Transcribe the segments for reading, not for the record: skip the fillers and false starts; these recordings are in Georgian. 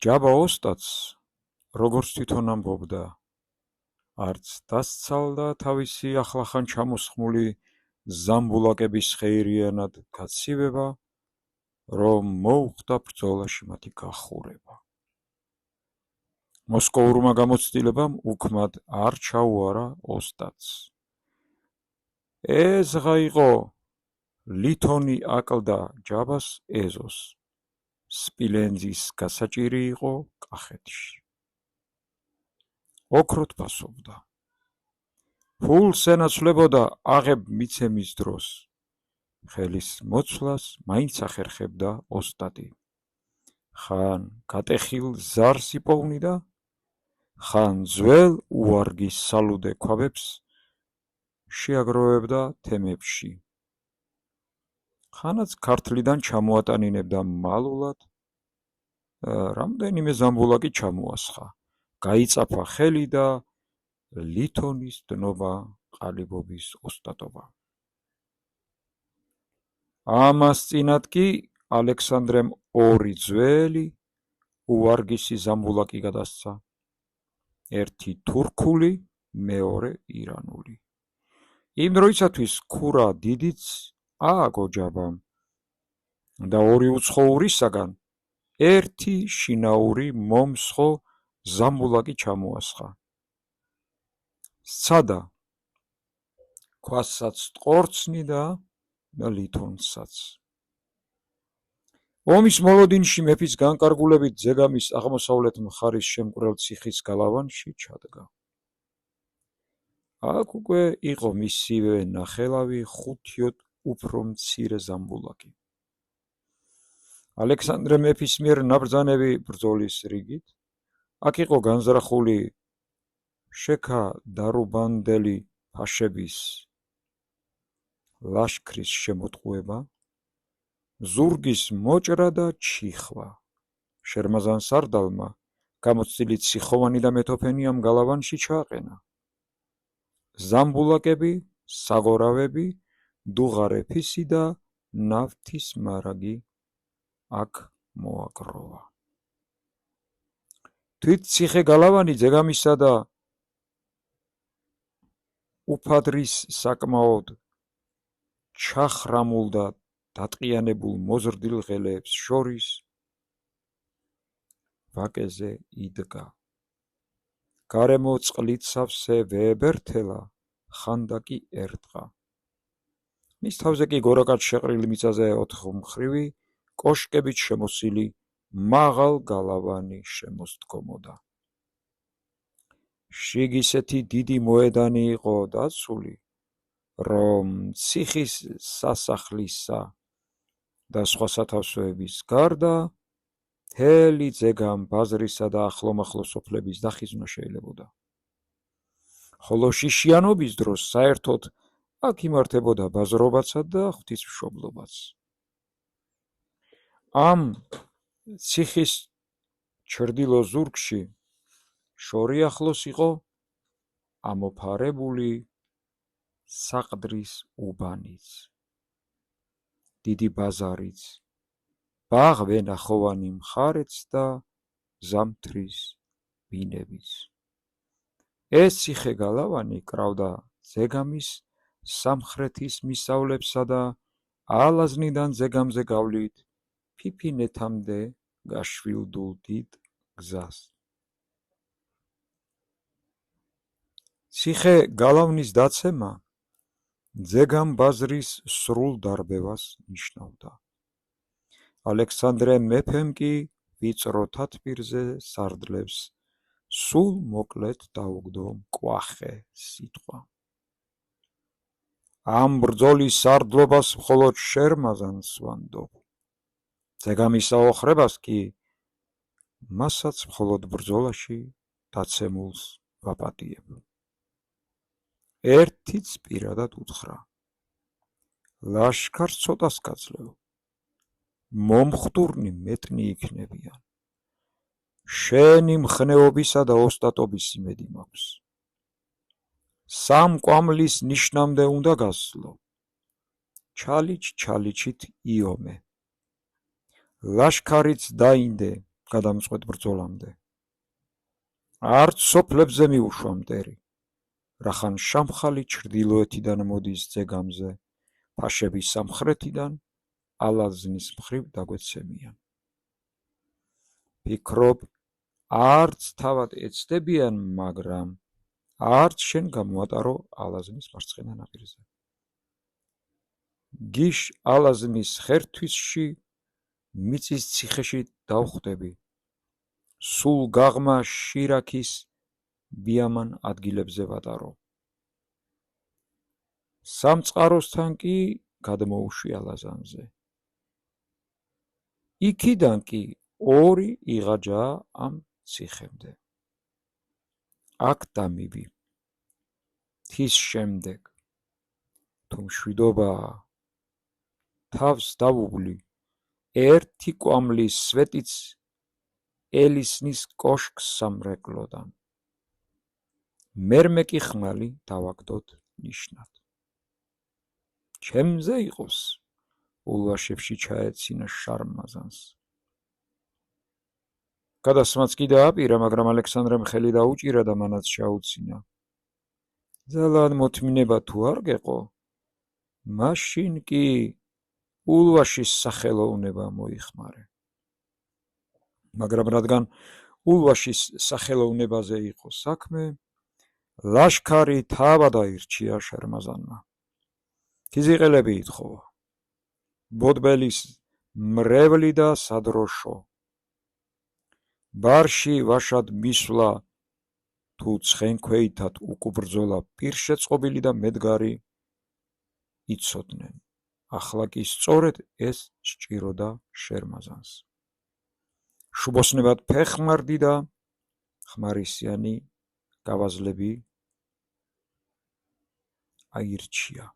ჯაბა ოსტატს, როგორც თვითონ ამბობდა, არც დასცალდა თავისი ახლახან ჩამოსხმული ზამბულაკების ხეირიანად გაცივება, რომ მოუხდა ბრძოლაში მათი გახურება. მოსკოურმა გამოცდილებამ უქმად არ ჩაუარა ოსტატს. ეზღა იყო ლითონი აკლდა ჯაბას ეზოს. სპილენძის გასაჭირი იყო კახეთში. ოქროთ ფასობდა. ფულს ენაცვლებოდა აღებ მიცემის დროს. ხელის მოცვლას მაინც ახერხებდა ოსტატი. ხან გატეხილ ზარს იპოვნიდა, ხან ძველ უარგის სალუდე ქვაბებს შეაგროვებდა თემებში. ხანაც ქართლიდან ჩამოატანინებდა მალულად, რამდენიმე ზამბულაკი ჩამოასხა. გაიწაფა ხელი და ლითონის დნობა ყალიბობის ოსტატობა. ამას წინათ კი ალექსანდრემ ორი ძველი უარგისი ზამბულაკი გადასცა. ერთი თურქული, მეორე ირანული. იმ დროისათვის ქურა დიდიც ააგო ჯაბამ და ორი უცხოურისაგან ერთი შინაური მომსხო ზამბულაკი ჩამოასხა. სცადა ქვასაც ტყორცნი და ლითონსაც. ომის მოლოდინში მეფის განკარგულებით ზეგამის აღმოსავლეთ მხარის შემკვრელ ციხის გალავანში ჩადგა. აქ უკვე იყო მისივე ნახელავი ხუთიოდ უფრო მცირე ზამბულაკი. ალექსანდრე მეფის მიერ ნაბრძანები ბრძოლის რიგით, აქ იყო განზრახული შექა დარუბანდელი ფაშების ლაშქრის შემოტყუება, ზურგის მოჭრა და ჩიხვა. შერმაზან სარდალმა გამოცდილი ციხოვანი და მეტოფენი ამ გალავანში ჩააყენა. ზამბულაკები, საღორავები, დუღარეფისი და ნავთის მარაგი აქ მოაგროვა. თვით ციხე გალავანი ზეგამისა და უფადრის საკმაოდ ჩახრამულ და დატყიანებულ მოზრდილ ღელეებს შორის ვაკეზე იდგა. გარემო წყლით სავსე ვეებერთელა, ხანდაკი ერტყა. მის თავზე კი გორაკად შეყრილი მიწაზე ოთხმხრივი კოშკებით შემოსილი მაღალ გალავანი შემოსდგომოდა. შიგ ისეთი დიდი მოედანი იყო დაცული, რომ ციხის სასახლისა და სხვა სათავსოების გარდა მთელი ზეგამ ბაზრისა და ახლომახლო სოფლების დახიზვნა შეიძლებოდა. ხოლო შიშიანობის დროს საერთოდ აქ იმართებოდა ბაზრობაცა და ღვთისმშობლობაც. ამ ციხის ჩრდილო ზურგში შორი ახლოს იყო ამოფარებული საყდრის უბანიც, დიდი ბაზარიც, ბაღ-ვენახოვანი მხარეც და ზამთრის ბინებიც. ეს ციხე გალავანი კრავდა ზეგამის სამხრეთის მისავლებსა და ალაზნიდან ზეგამზე გავლით ფიფინეთამდე გაშვილდულ დიდ გზას. ციხე გალავნის დაცემა ზეგამ ბაზრის სრულ დარბევას ნიშნავდა. ალექსანდრე მეფემ კი ვიწრო თათბირზე სარდლებს სულ მოკლედ დაუგდო მკვახე სიტყვა. ამ ბრძოლის სარდლობას მხოლოდ შერმაზანს ვანდობ. ზეგამის აოხრებას კი მასაც მხოლოდ ბრძოლაში დაცემულს ვაპატიებ. ერთიც პირადად უთხრა. ლაშქარს ცოტას გაძლევ. მომხდურნი მეტნი იქნებიან. შენი მხნეობისა და ოსტატობის იმედი მაქვს. სამ კვამლის ნიშნამდე უნდა გასვლო. ჩალიჩ-ჩალიჩით იომე. ლაშქარიც დაინდე გადამწყვეტ ბრძოლამდე. არც სოფლებზე მიუშვა მტერი, რახან შამხალი ჩრდილოეთიდან მოდის ძეგამზე, ფაშები სამხრეთიდან ალაზნის მხრივ დაგვეცემიან. ფიქრობ, არც თავად ეცდებიან, მაგრამ არც შენ გამოატარო ალაზნის მარცხენა ნაპირზე. გიშ ალაზნის ხერთვისში მიწის ციხეში დავხვდები, სულ გაღმა შირაქის ბიამან ადგილებზე ვატარო. სამწყაროსთან კი გადმოუშვი ალაზანზე. იქიდან კი 2 იღაჯაა ამ ციხემდე. აქ დამივი. თის შემდეგ, თუ მშვიდობაა, თავს დავუვლი, ერთი კვამლის სვეტიც ელისნის კოშკს სამრეკლოდან. მერმე კი ხმალი დავაგდოთ ნიშნად. ჩემზე იყოს, ულვაშებში ჩაეცინა შარმაზანს. გადასმაც კი დააპირა, მაგრამ ალექსანდრემ ხელი დაუჭირა და მანაც შეაუცინა. ძალად მოთმინება თუ არ გეყო, მაშინ კი ულვაშის სახელოვნება მოიხმარე. მაგრამ რადგან ულვაშის სახელოვნებაზე იყო საქმე, ლაშქარი თავად აირჩია შერმაზანმა. თიზიყელები ითხოვა, ბოდბელის მრევლი და სადროშო. ბარში ვაშად მისვლა თუ ცხენქვეითად უკუბრძოლა პირშეწყობილი და მედგარი იცოდნენ. ახლა კი სწორედ ეს სჭიროდა შერმაზანს. შუბოსნებად ფეხმარდი და ხმარისიანი გავაზლები აირჩია,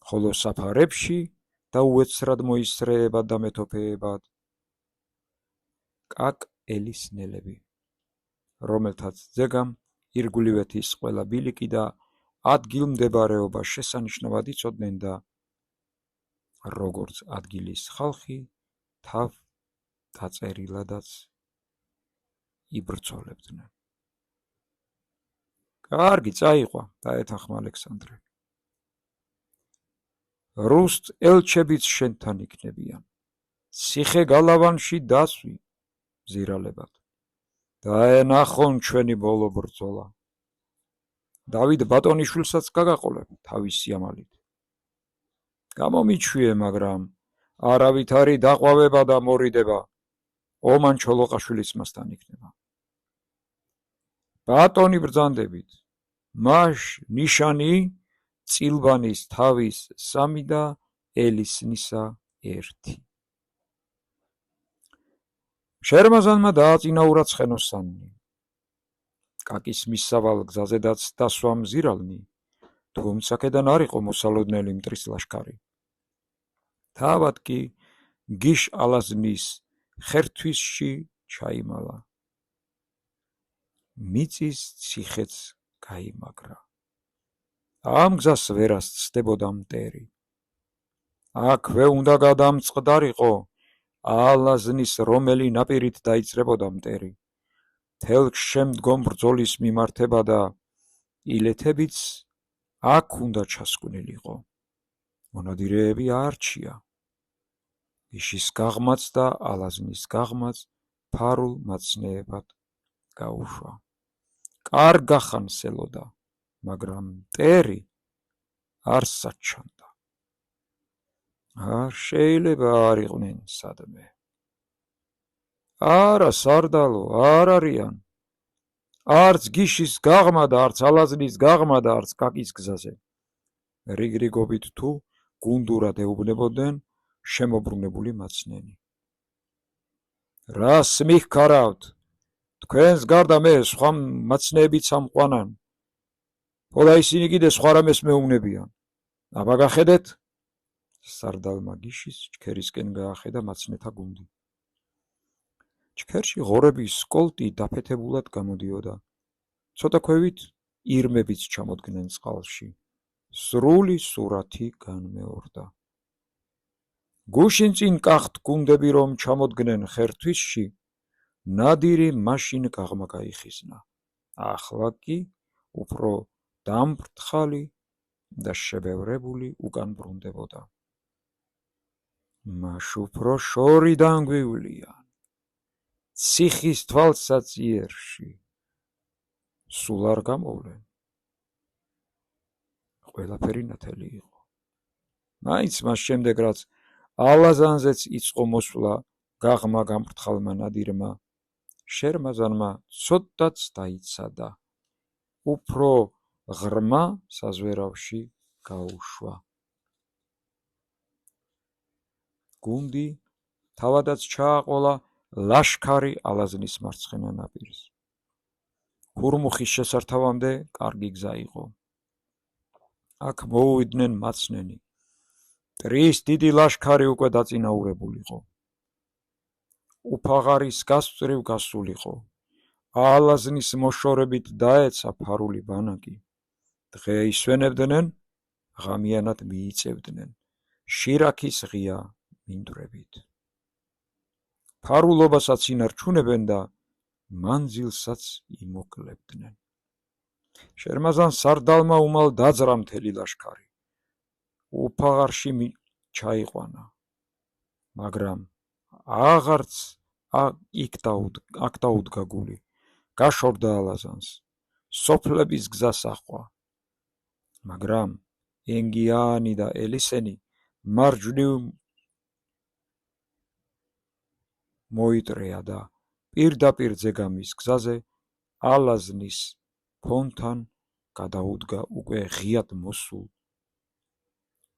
ხოლო საფარებში და უეცრად მოისრეებად და მეტოფეებად კაკ ელისნელები, რომელთაც ძეგამ ირგვლივეთის ყველა ბილიკი და ადგილმდებარეობა შესანიშნავად იცოდნენ და როგორც ადგილის ხალხი თავ დაწერილადაც იბრძოლებდნენ. კარგი, წაიყვა, დაეთანხმა ალექსანდრე. რუსთ ელჩებიც შენთან იქნებიან. ციხე გალავანში დასვი ზირალებად. დაენახონ ჩვენი ბოლო ბრძოლა. დავით ბატონიშვილსაც გაგაყოლებ თავის სიამალით. გამომიჩვიე, მაგრამ არავითარი დაყვავება და მორიდება ომან ჩოლოყაშვილის მასთან იქნება. ბატონი ბრძანდებით, მაშ ნიშანი წილბანის თავის 3 და ელისნისა 1. შერმაზანმა დააწინაურა ცხენოსანი. კაკის მისავალ გზაზედაც დასვა მზირალნი, თუმცა აქედან არ იყო მოსალოდნელი მტრის ლაშქარი. თავად კი გიშ ალაზნის ხერთვისში ჩაიმალა. მიწის ციხეც გაიმაგრა. ამ გზას ვერას ცდებოდა მტერი. აქვე უნდა გადამწყდარიყო ალაზნის რომელი ნაპირით დაიწყებოდა მტერი. თელ შემდგომ ბრძოლის მიმართება და ილეთებიც აქ უნდა ჩასკვნილიყო. მონადირეები აარჩია. იშის გაღმაც და ალაზნის გაღმაც ფარულ მაცნეებად გაუშვა. კარგა ხანს ელოდა, მაგრამ მტერი არ საჩანდა. არ შეიძლება არ იყვნენ სადმე. არა, სარდალო, არ არიან. არც გიშის გაღმა და არც ალაზნის გაღმა და არც კაკის გზაზე. რიგრიგობით თუ გუნდურად ეუბნებოდნენ შემობრუნებული მაცნენი. რას მიხქარავთ? თქვენს გარდა მე სხვა მაცნეებიც ამყვანან. ხოლო ისინი კიდე სხვა რამეს მეუბნებიან. აბა გახედეთ? სარდალმა გიშის ჩქერისკენ გაახედა მაცნეთა გუნდი. ჩქერში ღორების სკოლტი დაფეთებულად გამოდიოდა. ცოტა ქვევით ირმებიც ჩამოდგნენ წყალში. სრული სურათი განმეორდა. გუშინ წინ კახთ გუნდები რომ ჩამოდგნენ ხერთვისში, ნადირი მაშინ გაღმა გაიხიზნა. ახლა კი უფრო დამფრთხალი და შებევრებული უკან ბრუნდებოდა. მას უფრო შორიდან გვივლიან, ციხის თვალსაწიერში სულ არ გამოვლენ. ყველაფერი ნათელი იყო. მაინც მას შემდეგ, რაც ალაზანზეც იწყო მოსვლა გაღმა გამფრთხალმა ნადირმა, შერმაზანმა ცოტაც დაიცადა. უფრო ღრმა საზვერავში გაუშვა. გუნდი თავადაც ჩააყოლა ლაშქარი ალაზნის მარცხენა ნაპირს. ქურმუხის შესართავამდე კარგი გზა იყო. აქ მოუვიდნენ მაცნენი. ტრის დიდი ლაშქარი უკვე დაწინაურებულიყო. უფაღარის გასწვრივ გასულიყო. ალაზნის მოშორებით დაეცა ფარული ბანაკი. დღე ისვენებდნენ, ღამიანად მიიწევდნენ, შირაქის ღია მინდვრებით. ფარულობასაც ინარჩუნებენ და მანძილსაც იმოკლებდნენ. შერმაზან სარდალმა უმალ დაძრა მთელი ლაშქარი. უფაღარში ჩაიყვანა, მაგრამ აღარც აქ დაუდგა გული. გაშორდა ალაზანს, სოფლების გზას აჰყვა. მაგრამ ენგიანი და ელისენი მარჯვნივ მოიტრეა და პირდაპირ ძეგამის გზაზე ალაზნის ფონთან გადაუდგა უკვე ღიად მოსულ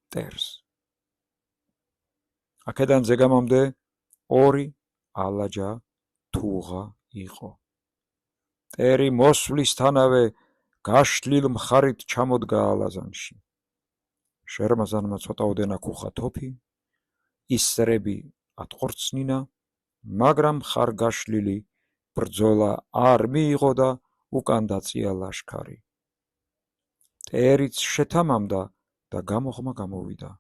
მტერს. აქედან ძეგამამდე ორი ალაჯა თუღა იყო. მტერი მოსვლისთანავე გაშლილ მხარით ჩამოდგა ალაზანში. შერმაზანმა ცოტაოდენა ქუხა თოფი, ისრები ატყორცნინა, მაგრამ ხარგაშლილი ბრძოლა არ მიიღო და უკან დაწია ლაშქარი. მტერიც შეთამამდა და გამოღმა გამოვიდა.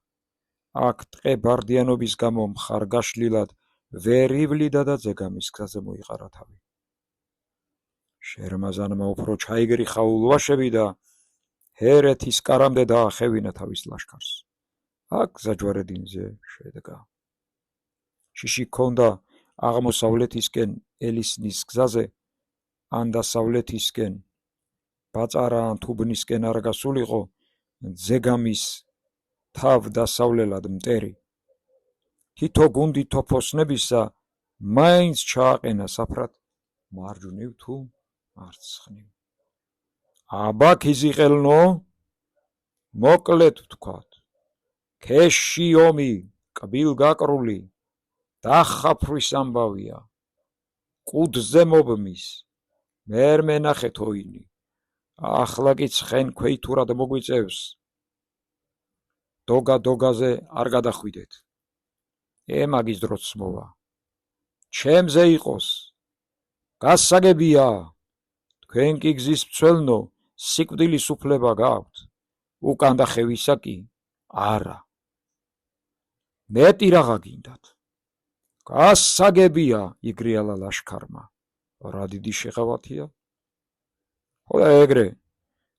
აქ ტყე ბარდიანობის გამო მხარგაშლილად ვერ ივლიდა და ძეგამის გზაზე მოიყარა თავი. შერმაზანმა უფრო ჩაიგრიხა ულვაშები და ჰერეთის კარამდე დაახევინა თავის ლაშქარს. აქ ზაჯვარედინზე შედგა. შიში ჰქონდა აღმოსავლეთისკენ ელისნის გზაზე, ან დასავლეთისკენ, ბაწარა ან თუბნისკენ არ გასულიყო, ძეგამის თავ დასავლელად მტერი. თითო გუნდი თოფოსნებისა მაინც ჩააყენა საფრად მარჯვნივ თუ მარცხნივ. აბა ქიზიყელნო, მოკლედ ვთქვათ, ქეში ომი, კბილ გაკრული, დახაფრის ამბავია, კუდზე მობმის, მერ მენახეთ ოინი, ახლა კი ცხენ ქვეითურად მოგვიწევს, დოგა დოგაზე არ გადახვიდეთ. ემაგის დროც მოვა. ჩემზე იყოს, გასაგებია, თქვენ კი გზის მცველნო, სიკვდილის უფლება გაქვთ, უკან დახევისა კი არა. მეტი რაღა გინდათ. გასაგებია, იგრიალა ლაშქარმა. რა დიდი შეღავათია? ხოლო ეგრე,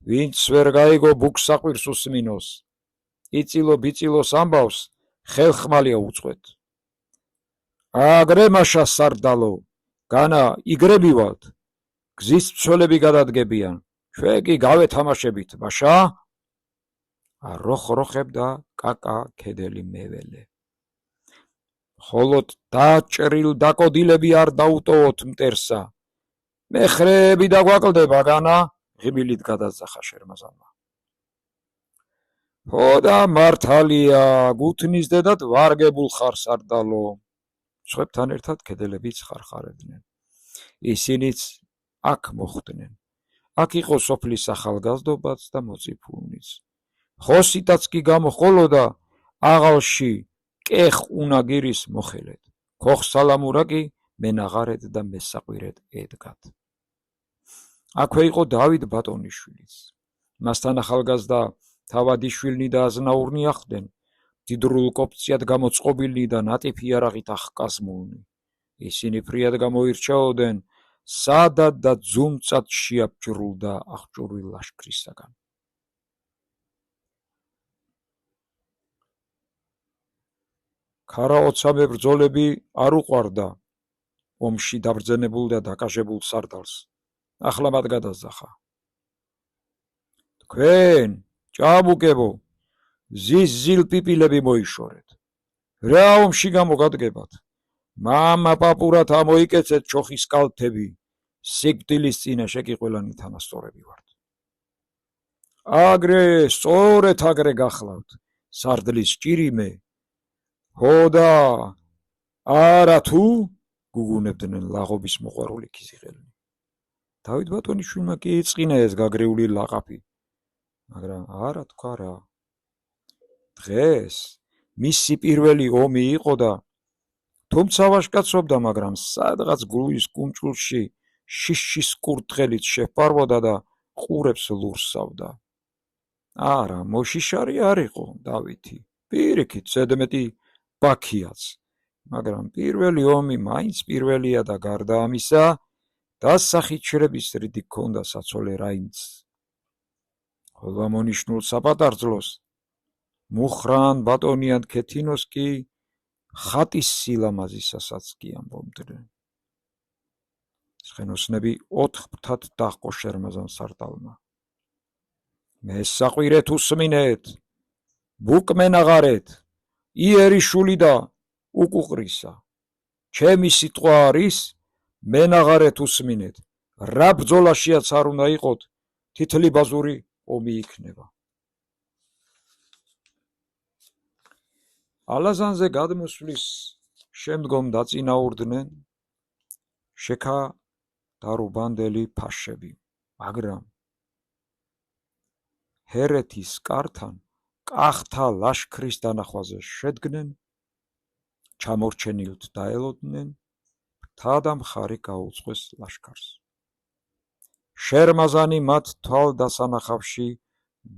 ვინც ვერ გაიგო ბუქსაყვირს უსმინოს, იწილო ბიწილოს ამბავს, ხელხმალია უწყვეთ. აგრე მაშა სარდალო, განა იგრებივად, გზის მცველები გადადგებიან, ჩვენ კი გავეთამაშებით, მაშა? როხროხებდა კაკა ქედელი მეველე. ხოლოდ დაჭრილ დაკოდილები არ დაუტოვოთ მტერსა. მეხრეები დაგვაკლდება, განა? ღიმილით გადაძახა შერმაზანმა. ხოდა მართალია, გუთნის დედად ვარგებულ ხარ სარდალო. სხვებთან ერთად ქედელებიც ხარხარებდნენ. ისინიც აქ მოხვდნენ. აქ იყო სოფლის ახალგაზრდობაც და მოწიფულნიც. ხოსიტაც კი გამოხოლოდა აღალში კეხ უნაგირის მოხელედ. ქოხსალამურა კი მენაღარეთ და მესაყვირეთ ედგათ. აქვე იყო დავით ბატონიშვილიც. მასთან ახალგაზრდა თავადიშვილნი და აზნაურნი ახდნენ, დიდრულ კოპციად გამოწყობილნი და ნატიფი იარაღით ახკაზმულნი. ისინი ფრიად გამოირჩეოდნენ სადად და ძუმწად შეაბჯრულდა აღჭურვილ ლაშქრისაგან. ქარაოცამე ბრძოლები არ უყვარდა ომში დაბრძენებულ და დაკაშებულ სარდალს. ახლა მათ გადასძახა. თქვენ, ჭაბუკებო, ზის ზილპიპილები მოიშორეთ. რა ომში გამოგადგებათ? მამა პაპურათა მოიკეცეთ ჩოხის კალთები, სიკვდილის წინაშე კი ყველანი თანასწორები ვართ. აგრე, სწორედ აგრე გახლავთ, სარდლის ჭირიმე. ჰოდა, არა თუ? გუგუნებდნენ ლაღობის მოყვარული ქიზიყელნი. დავით ბატონიშვილმა კი იწყინა ეს გაგრეული ლაყაფი, მაგრამ არა თქვა რა. დღეს მისი პირველი ომი იყო და თუმცა ვაშკაცობდა, მაგრამ სადღაც გულის კუნჭულში შიშის კურდღელით შეფარვოდა და ყურებს ლურსავდა. არა, მოშიშარი არ იყო დავითი, პირიქით ზედმეტი ბაქიაც, მაგრამ პირველი ომი მაინც პირველია და გარდა ამისა, დასახით შრების რიდი ჰქონდა საცოლე რაინდს. ხოლო მონიშნულ საპატარძლოს მუხრან ბატონიან ქეთინოს კი ხატის სილამაზისასაც კი ამბობდნენ. ცხენოსნები 4 ფრთად დაჰყო შერმაზან სარდალმა. მესაყვირეთ უსმინეთ, ბუკმენაღარეთ, იერიშული და უკუყრისა. ჩემი სიტყვა არის, მენაღარეთ უსმინეთ, რა ბრძოლაშიაც არ უნდა იყოთ, თითლი ბაზური ომი იქნება. ალაზანზე გადმოსვლის შემდგომ დაწინაურდნენ შექა დარუბანდელი ფაშები, მაგრამ ჰერეთის კართან კახთა ლაშქრის დანახვაზე შედგნენ, ჩამორჩენილთ დაელოდნენ, ფრთა და მხარი გაუწყვეს ლაშქარს. შერმაზანი მათ თვალდასანახავში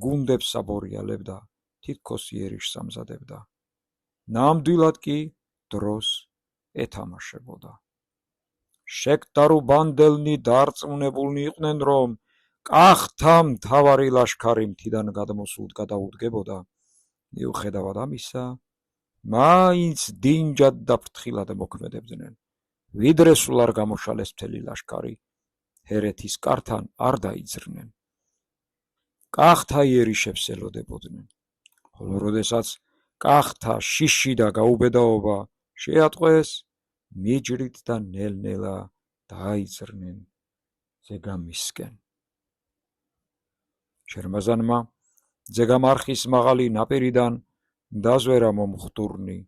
გუნდებს აბორიალებდა, თითქოს იერიშს ამზადებდა. ნამდვილად კი დროს ეთამაშებოდა. შეკდარუბანდელნი დარწმუნებულნი იყვნენ, რომ კახთა მთავარი ლაშქარი მთიდან გადმოსულთ გადაუდგებოდა. მიუხედავად ამისა, მაინც დინჯად და ფრთხილად მოქმედებდნენ. ვიდრე სულ არ გამოშალეს მთელი ლაშქარი, ჰერეთის კართან არ დაიძრნენ. კახთა იერიშებს ელოდებოდნენ, ხოლო როდესაც კახთა შიში და გაუბედაობა შეატყვეს, მიჯრით და ნელ-ნელა დაიძრნენ ზეგამისკენ. შერმაზანმა ზეგამარხის მაღალი ნაპირიდან დაზვერა მომხდურნი.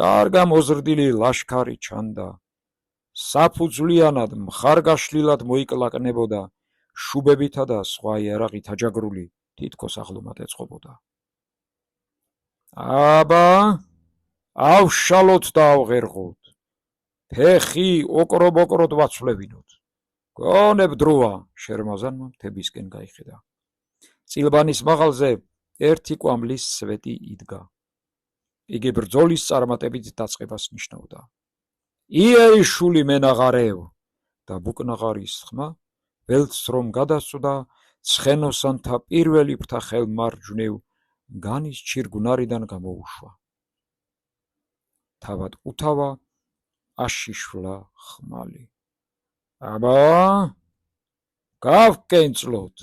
კარგა მოზრდილი ლაშქარი ჩანდა. საფუძვლიანად მხარგაშლილად მოიკლაკნებოდა, შუბებითა და სხვა იარაღით აჯაგრული თითქოს ახლომად ეწყობოდა. აბა, ავშალოთ და ავღერღოთ. ფეხი ოკრობ-ოკროდ ვაცვლებინოთ. გონებ დროა, შერმაზანმა მთებისკენ გაიხედა. წილბანის მაღალზე ერთი კვამლის სვეტი იდგა. იგი ბრძოლის წარმატებით დაწყებას ნიშნავდა. იერიშული მენაღარეო და ბუკნაღარის ხმა ველც რომ გადასწვდა, ცხენოსანთა პირველი ფრთა ხელმარჯვნივ განის ჩირგუნარიდან გამოუშვა. თავად უთავა აშიშვლა ხმალი. აბა, გავკენწლოთ,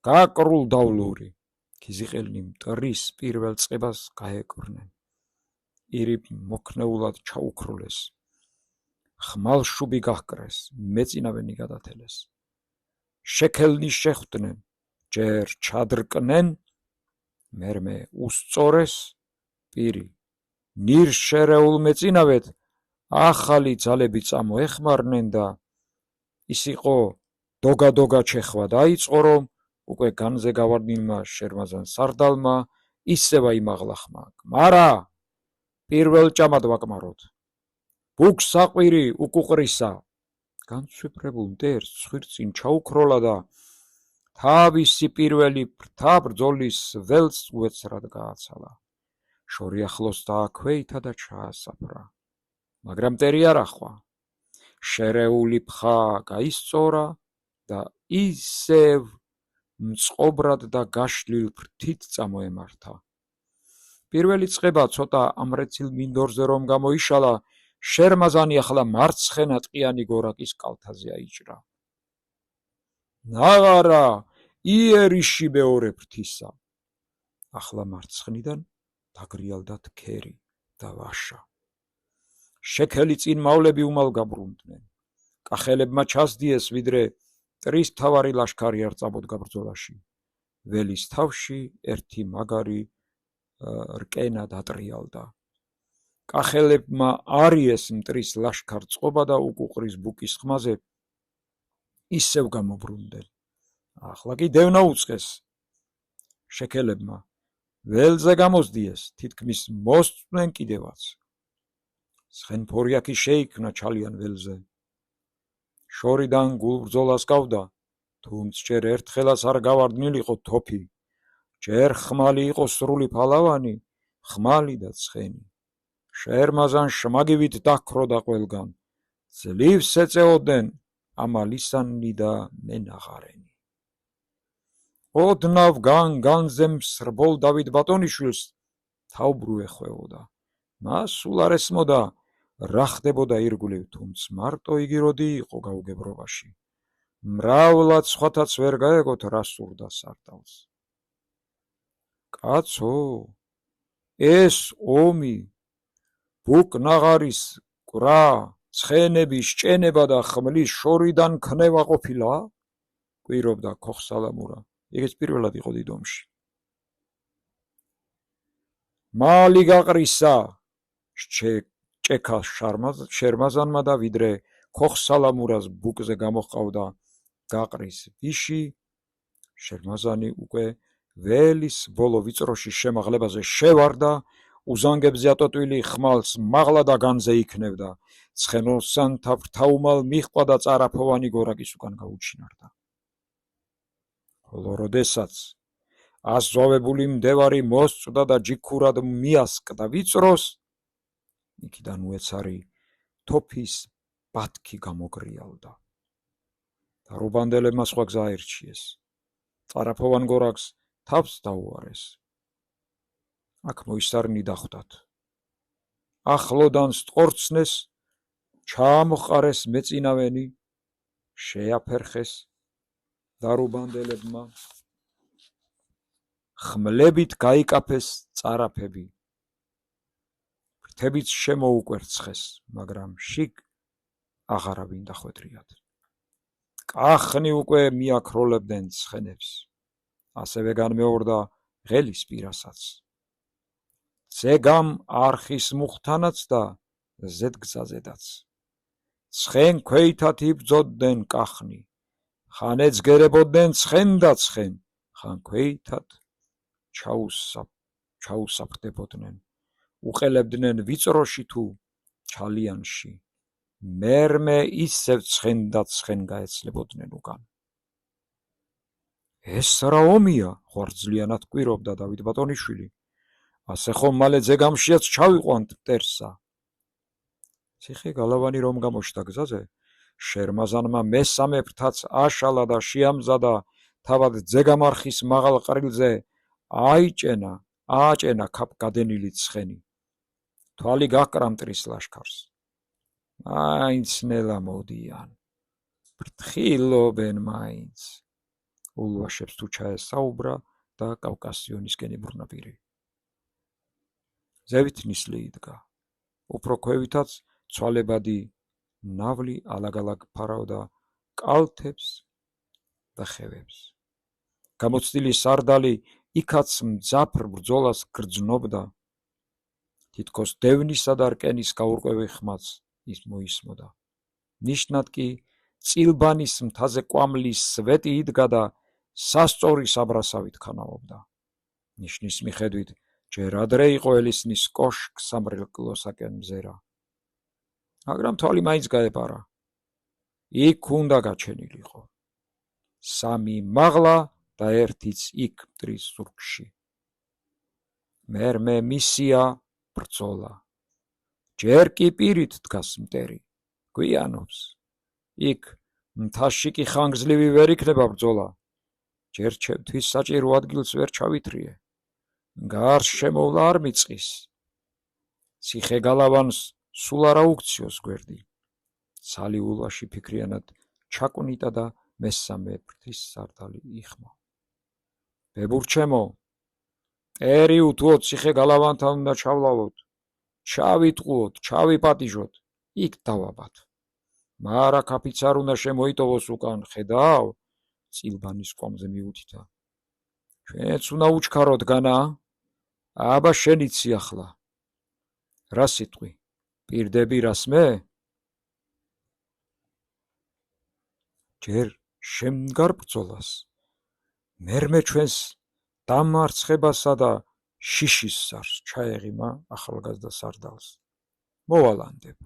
გაკრულ დავლური. ქიზიყელნი მტრის პირველ წყებას გაეკვრნენ. ირი მოქნეულად ჩაუქროლეს. ხმალშუბი გაჰკრეს, მეწინავენი გადათელეს. შექელნი შეხვდნენ, ჯერ ჩადრკნენ, მერმე უსწორეს პირი. ნირშერეულ მეწინავეთ ახალი ძალები წამოეხმარნენ და ის იყო დოგა-დოგა ჩეხვა დაიწყო, რომ უკვე განზე გავარდნილმა შერმაზან სარდალმა ისევა იმაღლა ხმა. მარა, პირველ ჭამად ვაკმაროთ. ბუქს საყვირი უკუყრისა. განსვიფრებულ მტერს ცხვირწინ ჩაუქროლა და თავისი პირველი ფრთა ბრძოლის ველს უეცრად გააცალა. შორი ახლოს დააქვეითა და ჩაასაფრა. მაგრამ მტერი არ ახვა. შერეული ფხა გაისწორა და ისევ მწყობრად და გაშლილ ფრთით წამოემართა. პირველი წყება ცოტა ამრეცილ მინდორზე რომ გამოიშალა, შერმაზანი ახლა მარცხენა ტყიანი გორაკის კალთაზე აიჭრა. ნაღარა, იერიში მეორე ფრთისა. ახლა მარცხნიდან დაგრიალდა თქერი და ვაშა. შექელი წინ მავლები უმალ გაბრუნდნენ. კახელებმა ჩასდიეს, ვიდრე მტრის მთავარი ლაშქარი არ წამოდგა ბრძოლაში. ველის თავში ერთი მაგარი რკენა დატრიალდა. კახელებმა არიეს მტრის ლაშქარ წყობა და უკუყრის ბუკის ხმაზე ისევ გამობრუნდნენ. ახლა კი დევნა უწყეს. შექელებმა ველზე გამოსდიეს, თითქმის მოსწყვნენ კიდევაც. ცხენფორიაქი შეიქმნა ჩალიან ველზე. შორიდან გულბრძოლას გავდა, თუმც ჯერ ერთხელაც არ გავარდნილიყო თოფი, ჯერ ხმალი იყო სრული ფალავანი, ხმალი და ცხენი. შერმაზან შმაგივით დაქროდა ყველგან, ძლივს ეწეოდნენ ამალისანი და მენაღარენი. ოდნავ განზე მსრბოლ დავით ბატონიშვილს თავბრუ ეხვეოდა. მას სულ არ ესმოდა, რა ხდებოდა ირგვლივ, თუმც მარტო იგი როდი იყო გაუგებრობაში. მრავლად სხვათაც ვერ გაეგოთ, რა სურდა სარდალს. კაცო, ეს ომი, ბუკ-ნაღარის კვრა, ცხენების ჭენება და ხმლის შორიდან ქნება ყოფილა? კვირობდა ქოხსალამურა. ეგეც პირველად იყო დიდ ომში. მალი გაყრისა, ჭექა შერმაზანმა და ვიდრე ქოხსალამურას ბუკზე გამოჰყავდა გაყრის ვიში, შერმაზანი უკვე ველის ბოლო ვიწროში შემაღლებაზე შევარდა, უზანგებზე ატოტვილი ხმალს მაღლა და განზე იქნევდა. ცხენოსანთა ფრთაუმალ მიჰყვა და წარაფოვანი გორაკის უკან გაუჩინარდა. ხოლო როდესაც აზვავებული მდევარი მოსწვდა და ჯიქურად მიასკდა ვიწროს, იქიდან უეცარი თოფის ბათქი გამოგრიალდა. დარუბანდებმა სხვა გზა აირჩიეს. წარაფოვან გორაკს თავს დაუარეს. აქ მოისარნი დახვდათ. ახლოდან სტყორცნეს, ჩაამოყარეს მეწინავენი, შეაფერხეს დარუბანდებმა, ხმლებით გაიკაფეს წარაფები. ფრთებიც შემოუკვერცხეს, მაგრამ შიგ აღარავინ დახვედრიათ. კახნი უკვე მიაქროლებდნენ ცხენებს. ასევე განმეორდა ღელის პირასაც. ზეგამ არხის მუხთანაც და ზედგზაზედაც. ცხენ ქვეითად იბრძოდნენ კახნი. ხან ეძგერებოდნენ ცხენ და ცხენ, ხან ქვეითად ჩაუსაფრდებოდნენ. უყელებდნენ ვიწროში თუ ჩალიანში. მერმე ისევ ცხენ და ცხენ გაეცლებოდნენ უკან. ეს რა ომია? ღვარძლიანად კვირობდა დავით ბატონიშვილი. ასე ხომ მალე ზეგამშიაც ჩავიყვანთ მტერსა. ციხე გალავანი რომ გამოჩნდა გზაზე, შერმაზანმა მესამე ფრთაც აშალა და შეამზადა, თავად ზეგამარხის მაღალ ყრილზე ააჭენა გადენილი ცხენი. თვალი გაჰკრა მტრის ლაშქარს. მაინც ნელა მოდიან, ფრთხილობენ მაინც. ულვაშებს თუ ჩაესაუბრა და კავკასიონისკენ იბრუნა პირი. ზევით ნისლი იდგა. უფრო ქვევითაც ცვალებადი ნავლი ალაგ-ალაგ ფარავდა კალთებს და ხევებს. გამოცდილი სარდალი იქაც მძაფრ ბრძოლას გრძნობდა. თითქოს დევნისა და რკენის გაურკვევი ხმაც ის მოისმოდა. ნიშნად კი წილბანის მთაზე კვამლის სვეტი იდგა და სასწორი საბრასავით ქანაობდა. ნიშნის მიხედვით ჯერ ადრე იყო ელისნის კოშკს სამრეკლოსაკენ მზერა. მაგრამ თვალი მაინც გაეპარა. იქ უნდა გაჩენილიყო. სამი მაღლა და ერთიც იქ მტრის ზურგში. მერმე მისია ბრძოლა. ჯერ კი პირით დგას მტერი, გვიანობს. იქ მთაში კი ხანგრძლივი ვერ იქნება ბრძოლა, ჯერ ჩემთვის საჭირო ადგილს ვერ ჩავითრიე, გარს შემოვლა არ მიწყის, ციხე-გალავანს სულ არა უქციოს გვერდი. სალიულაში ფიქრიანად ჩაკვნიტა და მესამე ფრთის სარდალი იხმო. ბებურჩემო, მტერი უთუოდ ციხე-გალავანთან უნდა ჩავლავოთ, ჩავიტყუოთ, ჩავიპატიჟოთ, იქ დავაბათ. მარა ქაფიც არ უნდა შემოიტოვოს უკან, ხედავ? წილბანის კვამზე მიუთითა. ჩვენც უნდა უჩქაროთ განა? აბა შენიცი ახლა. რა სიტყვი? პირდები რას მე? ჯერ შემდგარ ბრძოლას, მერმე ჩვენს დამარცხებასა და შიშის სარს ჩაეღიმა ახალგაზრდა სარდალს. მოვალანდებ.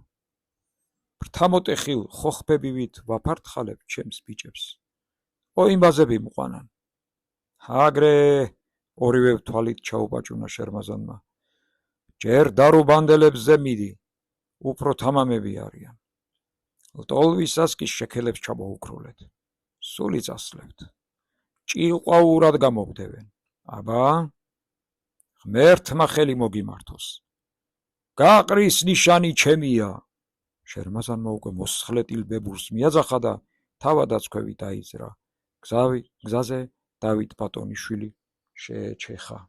ფრთამოტეხილ ხოხბებივით ვაფართხალებ ჩემს ბიჭებს. ოიმბაზები მყვანან. აგრე ორივე თვალით ჩაუპაჭუნა შერმაზანმა. ჯერ დარუბანდელებზე მიდი, უფრო თამამები არიან. ლტოლვისას კი შექელებს ჩამოუქროლეთ. სული წასლებთ. ჭილყვაურად გამოგდებენ. აბა, ღმერთმა ხელი მოგიმართოს. გაყრის ნიშანი ჩემია. შერმაზანმა უკვე მოსხლეტილ ბებურს მიაძახა და თავადაც ქვევი დაიძრა. გზაზე დავით ბატონიშვილი შეეჩეხა.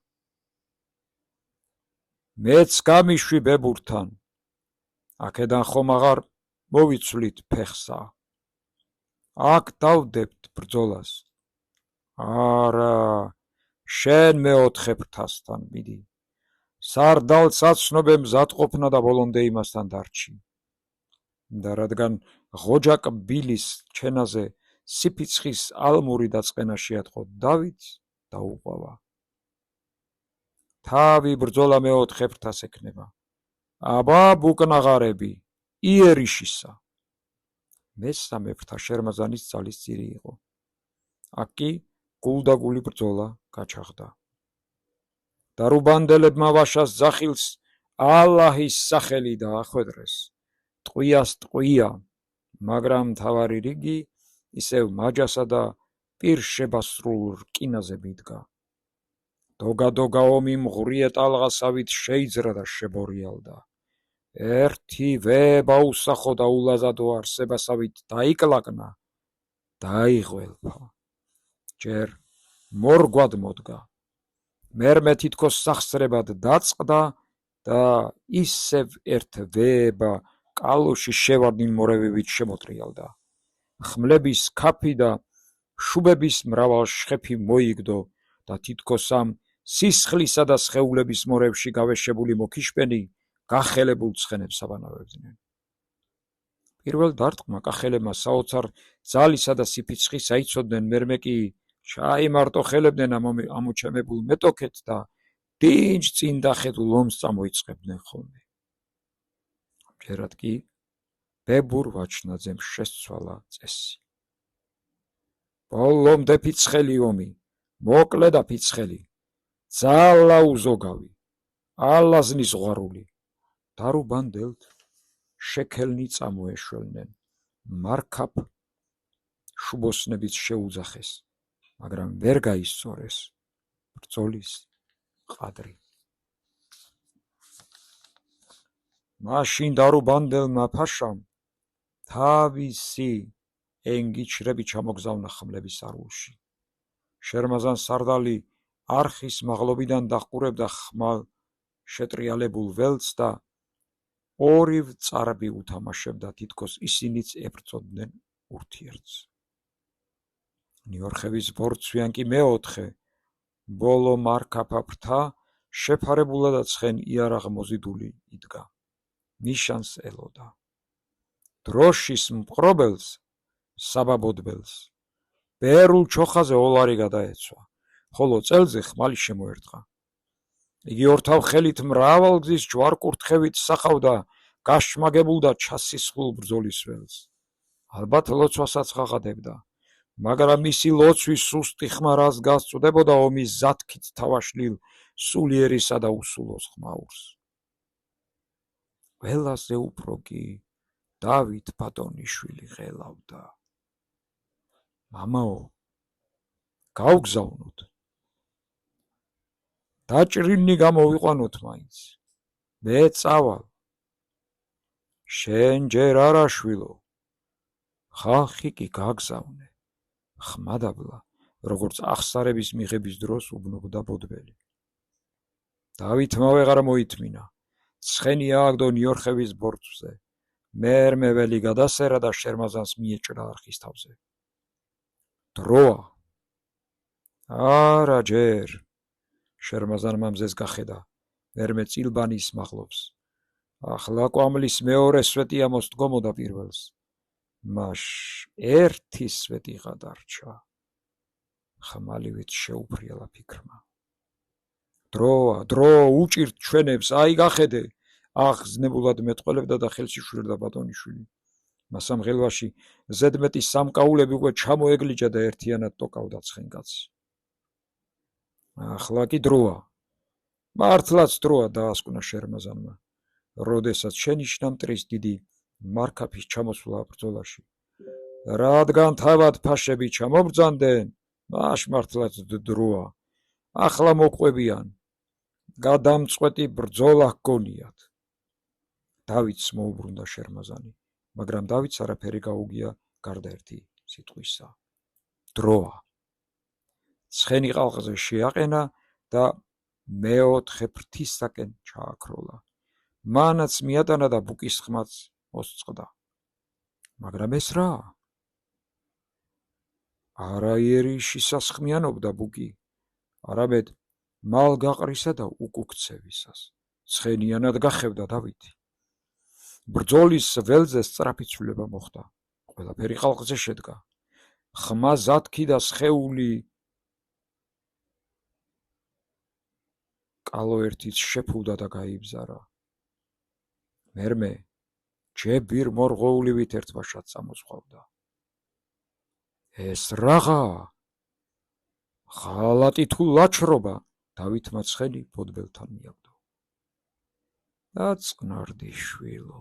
მეც გამიშვი ბებურთან. აქედან ხომ აღარ მოვიცვლით ფეხსა. აქ დავდებთ ბრძოლას. არა, შენ მეოთხე ფრთასთან მიდი. სარდალს აცნობე მზადყოფნა და ბოლომდე იმასთან დარჩი. და რადგან ღოჯაკ ბილის ჩენაზე სიფიცხის ალმური დაწყენა შეატყო დავითს, დაუყვავა. თავი ბრძოლა მეოთხე ფრთას ექნება. აბა ბუკნაღარები, იერიშისა. მესამე ფრთა შერმაზანის ძალის ძირი იყო. აქ კი გულდაგული ბრძოლა გაჩაღდა. დარუბანდელებმა ვაშას ძახილს ალაჰის სახელი დაახვედრეს. ტყვიას ტყვია, მაგრამ მთავარი რიგი ისევ მაჯასა და პირშებასრულ რკინაზე მიდგა. დოგა-დოგა ომი მღვრიე ტალღასავით შეიძრა და შებორიალდა. ერთი ვება უსახო და ულაზადო არსებასავით დაიკლაკნა, დაიღველფა. ჯერ მორგვად მოდგა. მერმე თითქოს სახსრებად დაწყდა და ისევ ერთ ვება კალოში შევარდნილ მორევივით შემოტრიალდა. ხმლების ქაფი და შუბების მრავალ შხეფი მოიგდო და თითქოს ამ სისხლისა და სხეულების მორევში გავეშებული მოქიშპენი გახელებულ ცხენებს აბანავებდნენ. პირველ დარტყმა კახელებმა საოცარ ძალისა და სიფიცხის აიცოდნენ, მერმე კი ჩაიმარტოხელებდნენ ამოჩემებულ მეტოქეთს და დინჯ წინ დახედულ ომს წამოიწყებდნენ ხოლმე. ამჯერად კი ბებურ ვაჩნაძემ შესცვალა წესი. ბოლომდე ფიცხელი ომი, მოკლე და ფიცხელი, ძალა უზოგავი, ალაზნის ზღვარული. დარუბანდელთ შექელნი წამოეშველნენ, მარქაფ შუბოსნებით შეუძახეს, მაგრამ ვერ გაისწორეს ბრძოლის ყადრი. მაშინ დარუბანდელმა ფაშამ თავისი ენგიჩრები ჩამოგზავნა ხმლების არულში. შერმაზან სარდალი არხის მაღლობიდან დაჰყურებდა ხმალ შეტრიალებულ ველს და ორივ წარბი უთამაშებდა, თითქოს ისინიც ებრძოდნენ ურთიერთს. ნიორხევის ბორცვიან კი მეოთხე, ბოლო მარქაფა ფრთა შეფარებულა და ცხენ იარაღ მოზიდული იდგა. ნიშანს ელოდა. დროშის მპყრობელს, საბაბოდბელს, ბერულ ჩოხაზე ოლარი გადაეცვა, ხოლო წელზე ხმალი შემოერტყა. იგი ორთავ ხელით მრავალგზის ჯვარ-კურთხევით სახავდა გაშმაგებულ და ჩასისხლულ ბრძოლის ველს. ალბათ ლოცვასაც ღაღადებდა, მაგრამ მისი ლოცვის სუსტი ხმა რას გასწვდებოდა ომის ზათქით თავაშლილ სულიერისა და უსულოს ხმაურს. ყველაზე უფრო კი დავით ბატონიშვილი ღელავდა. მამაო, გავგზავნოთ. დაჭრილნი გამოვიყვანოთ მაინც. მე წავალ. შენ ჯერ არა შვილო. ხალხი კი გაგზავნე. ხმადაბლა, როგორც ახსარების მიღების დროს უბნობდა ბოდბელი. დავითმა ვეღარ მოითმინა. ცხენი ააგდო ნიორხევის ბორცვზე. მერმე ველი გადასერა და შერმაზანს მიეჭრა არხის თავზე. დროა. არა ჯერ. შერმაზანმა მზეს გახედა. მერმე წილბანის მაღლობს. ახლა კვამლის მეორე სვეტია მოსდგომოდა პირველს. მას ერთი სვეტი გადარჩა. ხმალივით შეუფრიალა ფიქრმა. დროა, დრო, უჭირთ ჩვენებს, აი გახედე. აღზნებულად მეტყველებდა და ხელში შვრირდა ბატონიშვილი. მასამ ღელვაში ზედმეტი სამკაულები უკვე ჩამოეგლიჯა და ერთიანად ტოკავდა ცხენკაცი. ახლა კი დროა. მართლაც დროა, დაასკვნა შერმაზანმა. როდესაც შენიშნა მტრის დიდი მარქაფის ჩამოსვლა ბრძოლაში. რადგან თავად ფაშები ჩამობრძანდნენ, მაშ მართლაც დროა. ახლა მოყვებიან. გადამწყვეტი ბრძოლა ჰგონიათ. დავითს მოუბრუნდა შერმაზანი, მაგრამ დავითს არაფერი გაუგია გარდა ერთი სიტყვისა. დროა. ცხენი ყალყზე შეაყენა და მეოთხე ფრთისაკენ ჩააქროლა. მანაც მიატანა და ბუკის ხმაც მოსწყდა. მაგრამ ეს რა? არა იერიში სასხმიანობდა ბუკი, არამედ მალგაყრისა და უკუქცევისას. ცხენიანად გახევდა დავითი. ბრძოლის ველზე სწრაფი ცვლილება მოხდა. ყველაფერი ხალხზე შედგა. ხმა ზათქი და სხეული კალო ერთიც შეფუვდა და გაიბზარა. მერმე ჯებირ მორღოულივით ერთბაშად წამოძღვავდა. ეს რაღა? ღალატი თუ ლაჩრობა? დავითმა ცხენი ბოდბელთან მიაგდო. დაწყნარდი შვილო.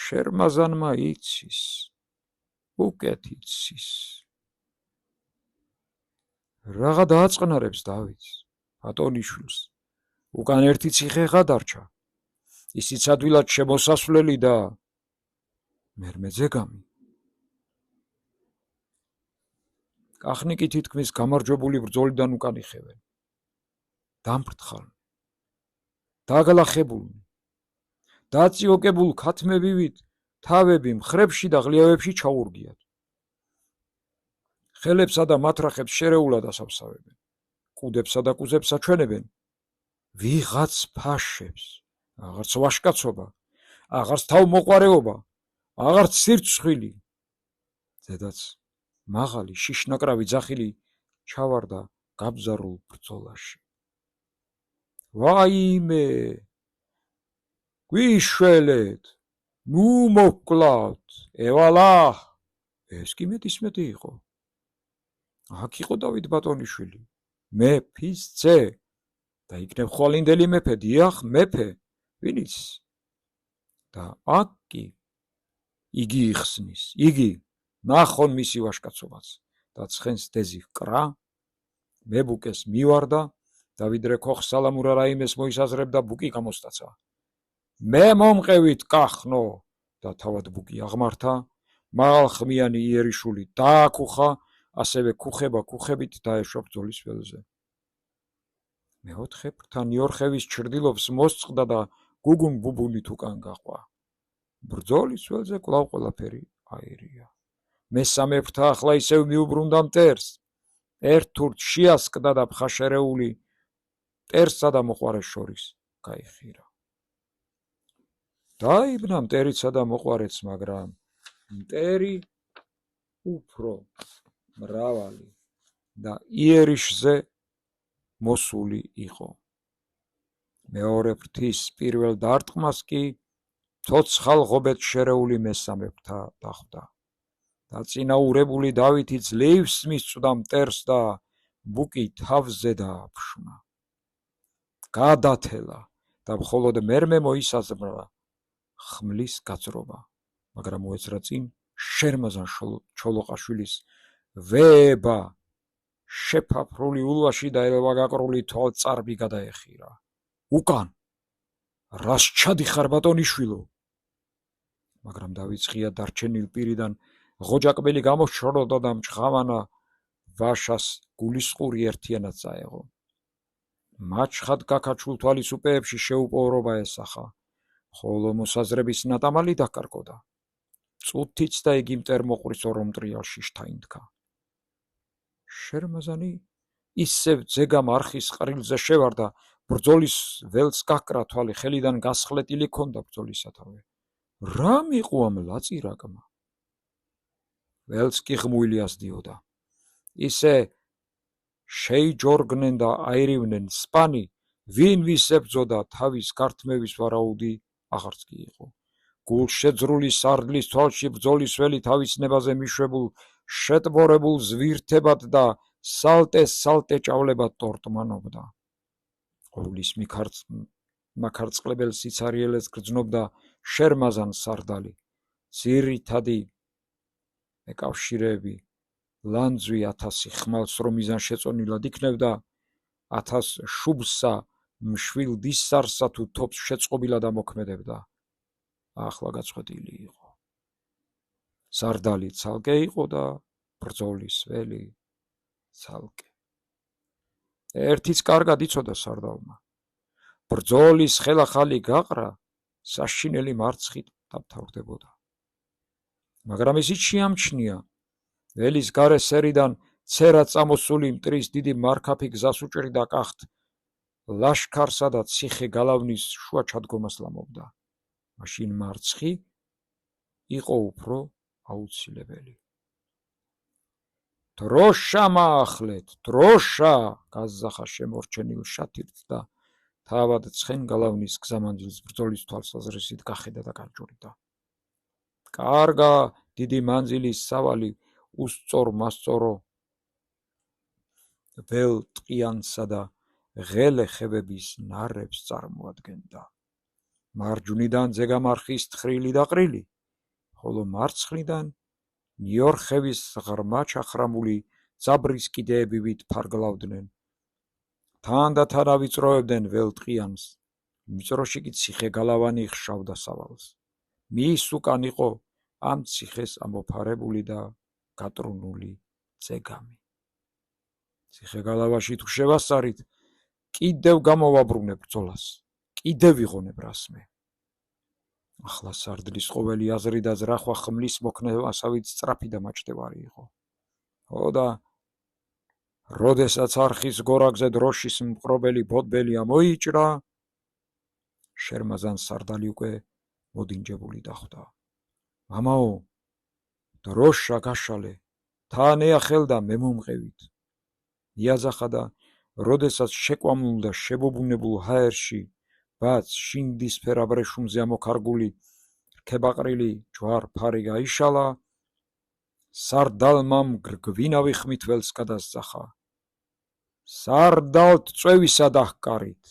შერმაზანმა იცის. უკეთ იცის. რაღა დააწყნარებს დავითს, ბატონიშვილს. უკან ერთი ციხე გადარჩა. ისიც ადვილად შემოსასვლელი და მერმე ძეგამი. კახნიკი თითქმის გამარჯვებული ბრძოლიდან უკან იხევენ. დამფრთხალნი. დაგლახებულნი. დაწიოკებულ ქათმებივით თავები მხრებში და ღლიავებში ჩაურგიათ. ხელებსა და მათრახებს შერეულად ასაფსავებენ. კუდებსა და კუზებს აჩვენებენ. ვიღაც ფაშებს. აღარც ვაშკაცობა, აღარც თავმოყვარეობა, აღარც სირცხვილი. ზედაც მაღალი შიშნაკრავი ძახილი ჩავარდა გაბზარულ ბრძოლაში. ვაიმე! გვიშველეთ! ნუ მოვკლავთ! ევალა! ეს კი მეტისმეტი იყო. აქ იყო დავით ბატონიშვილი, მეფის ძე და იქნებ ხვალინდელი მეფე, დიახ, მეფე. ვინიც? და აქ კი იგი იხსნის, იგი ნახონ მისი ვაშკაცობაც და ცხენს დეზი ჰკრა, მებუკეს მივარდა და ვიდრე ქოხ სალამურა რაიმეს მოისაზრებდა, ბუკი გამოსტაცა. მე მომყევით კახნო და თავად ბუკი აღმართა, მაღალხმიანი იერიშული დააკუხა, ასევე კუხება კუხებით დაეშვა ბრძოლის ველზე. მეოთხე ფრთა ნიორხევის ჩრდილობს მოსწყდა და გუგუნ ბუბუნით უკან გაყვა. ბრძოლის ველზე კვლავ ყველაფერი აირია. მესამე ფრთა ახლა ისევ მიუბრუნდა მტერს. ერთ თურთ შეასკდა და ფხაშერეული მტერსა და მოყვარეს შორის გაიხირა. დაიბნა მტერისა და მოყვარეც, მაგრამ მტერი უფრო მრავალი და იერიშზე მოსული იყო. მეორე ფრთის პირველ დარტყმას კი ცოცხალ ღობედ შერეული მესამე ფრთა დახვდა. დაწინაურებული დავითი ძლივს მისწვდა მტერს და ბუკი თავზე დააფშნა. გადათელა და მხოლოდ მერმე მოისაზღვრა ხმლის გაძრობა, მაგრამ მოეცრა წინ შერმაზან ჩოლოყაშვილის ვეება შეფაფრული ულვაში და ელვაგაკრული თვალწარბი გადაეხირა. უკან რას ჩადიხარ ბატონიშვილო? მაგრამ დავიწყია დარჩენილ პირიდან ღოჯაკბელი გამოშოროდა და მჭღავანა ვაშას გულისყური ერთიანად წაეღო. მაჩხად გაქაჩულ თვალისუპეებში შეუპოვრობა ესახა, ხოლო მოსაზრების ნატამალი დაკარგოდა. წუთიც და იგი მტერმოყრის ორომტრიალში შთაინთქა. შერმაზანი ისევ ძეგამ არხის ყრილზე შევარდა, ბრძოლის ველს გაკრა თვალი, ხელიდან გასხლეტილი ჰქონდა ბრძოლის სათავე. რა მიყო ამ ლაწირაკმა? ველს კი ღმული ასდიოდა. ისე შეიჯორგნენ და აირივნენ სპანი, ვინ ვის ებრძოდა, თავის გართმევის ვარაუდი აღარც კი იყო. გულშეძრული სარდლის თვალში ბრძოლის ველი თავის ნებაზე მიშვებულ შეტბორებულ ზვირთებად და სალტე ჭავლებად ტორტმანობდა. ყოვლის მაქარწყლებელ სიცარიელეს გრძნობდა შერმაზან სარდალი, ძირითადი მეკავშირეები, ლანძვი 1000 ხმალს რომ მიზან შეწონილად იქნევდა, 1000 შუბსა მშვილ დისსარსა თუ თოფს შეწყობილად ამოქმედებდა. ახლა გაწყვეტილი იყო. სარდალი ცალკე იყო და ბრძოლის ველი ცალკე. ერთიც კარგად იცოდა სარდალმა. ბრძოლის ხელახალი გაყრა საშინელი მარცხით დამთავრდებოდა. მაგრამ ისიც შეამჩნია, ველის გარე სერიდან ცერა წამოსული მტრის დიდი მარქაფი გზას უჭრიდა კახთ ლაშქარსა და ციხე გალავნის შუა ჩადგომას ლამობდა. მაშინ მარცხი იყო უფრო აუცილებელი. დროშა მაახლეთ, დროშა! გაზახა შემორჩენილ შათირს და თავად ცხენ გალავნის გზამანძილს ბრძოლის თვალსაზრისით გახედა და განჯურიდა. კარგა დიდი მანძილის სავალი უსწორმასწორო վել ტყიანსა და ღელე ხევების ნარებს წარმოადგენდა. მარჯვნიდან ძეგამარხის თხრილი და ყრილი, ხოლო მარცხნიდან ნიორხევის ღრმა ჩახრამული ძაბრის კიდეებივით ფარგლავდნენ. თან და თან ავიწროებდნენ վել ტყიანს, მიწროში კი ციხე გალავანი ხშავდა სავალს. მის უკან იყო ამ ციხეს ამოფარებული და გატრუნული ძეგამი. ციხე გალავაში თუ შევასწარით, კიდევ გამოვაბრუნებ ბრძოლას, კიდევ ვიღონებ რასმე. ახლა სარდლის ყოველი აზრი და ძრახვა ხმლის მოქნევასავით სწრაფი და მაჭდევარი იყო. და როდესაც არხის გორაგზე დროშის მპყრობელი ბოდბელი ამოიჭრა, შერმაზან სარდალი უკვე მოდინჯებული დახვდა. მამაო, დროშა გაშალე, თან ეახელ და მე მომყევით. იაზახა და როდესაც შეკვამულ და შებობუნებულ ჰაერში ბაც შინდისფერ აბრეშუმზე ამოქარგული რქებაყრილი ჯვარ-ფარი გაიშალა, სარდალმა მგრგვინავი ხმით ველს გადასძახა. სარდალთ წვევისა დაჰკარით,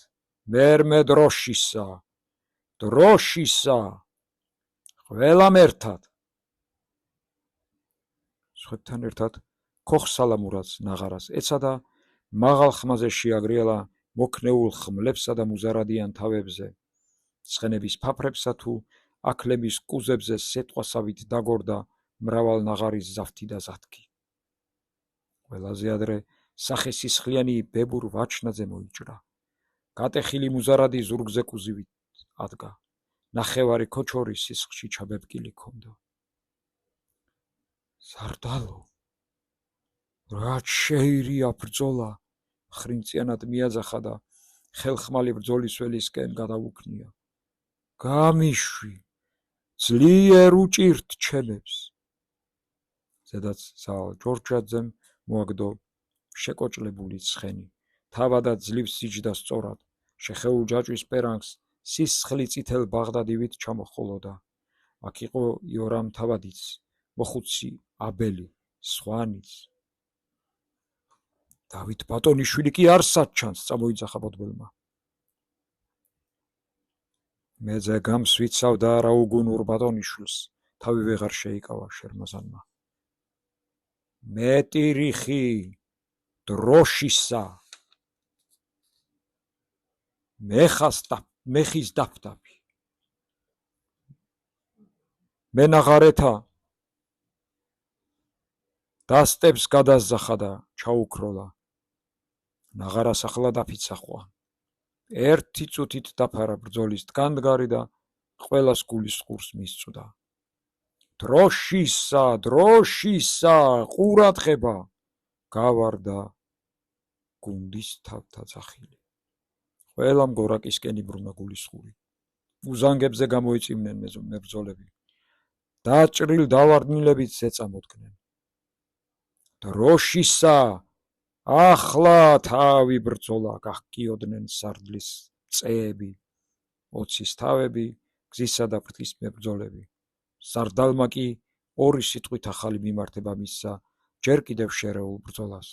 მერმე დროშისა, დროშისა, ყველამ ერთად. სხვებთან ერთად ქოხსალამურაც ნაღარას ეცადა, მაღალ ხმაზე შეაგრიალა მოქნეულ ხმლებსა და მუზარადიან თავებზე, ცხენების ფაფრებსა თუ აქლემის კუზებზე სეტყვასავით დაგორდა მრავალ ნაღარის ზავთი და ზათქი. ყველაზე ადრე სახესისხლიანი ბებურ ვაჩნაძე მოიჭრა. გატეხილი მუზარადი ზურგზე კუზივით ადგა. ნახევარი ქოჩორი სისხლში ჩაბებკილი ჰქონდა. სარდალო, რაც შეირია ბრძოლა, ხრინწიანად მიაძახა და ხელხმალი ბრძოლის ველისკენ გადაუქნია. გამიშვი, ძლიერ უჭირთ ჩემებს. ზედაც ზალ ჯორჯაძემ მოაგდო შეკოჭლებული ცხენი, თავადაც ძლივს სიჯდა სწორად, შეხეულ ჯაჭვის პერანგს სისხლი წითელ ბაღდადივით ჩამოჰყოლოდა. აქ იყო იორამ თავადიც, მოხუცი აბელი, სვანიც. დავით ბატონიშვილი კი არ საჩანს, წამოიძახა ბოდბელმა. მე ძეგამს ვიცავდა რა უგუნურ ბატონიშვილს, თავი ვეღარ შეიკავა შერმაზანმა. მეტი რიხი დროშისა, მეხის დაფდაფი. მენაღარეთა დასტებს გადაზახა და ჩაუქროლა. ნაღარას ახლა დაფიცახვა. ერთი წუთით დაფარა ბრძოლის დგანდგარი და ყველას გულის ყურს მისწვდა. დროშისა, დროშისა, ყურადღება! გავარდა გუნდის თავთა ძახილი. ყველამ გორაკისკენ იბრუნა გულისხური. უზანგებზე გამოიწიმნენ მებრძოლები. დაჭრილ დავარდნილებით ზეწამოდგნენ. დროშისა, ახლა თავი ბრძოლა, გახკიოდნენ სარდლის წეები, ოცის თავები, გზისა და ფრთის მებრძოლები. სარდალმა კი ორი სიტყვით ახალი მიმართება მისცა ჯერ კიდევ შერეულ ბრძოლას.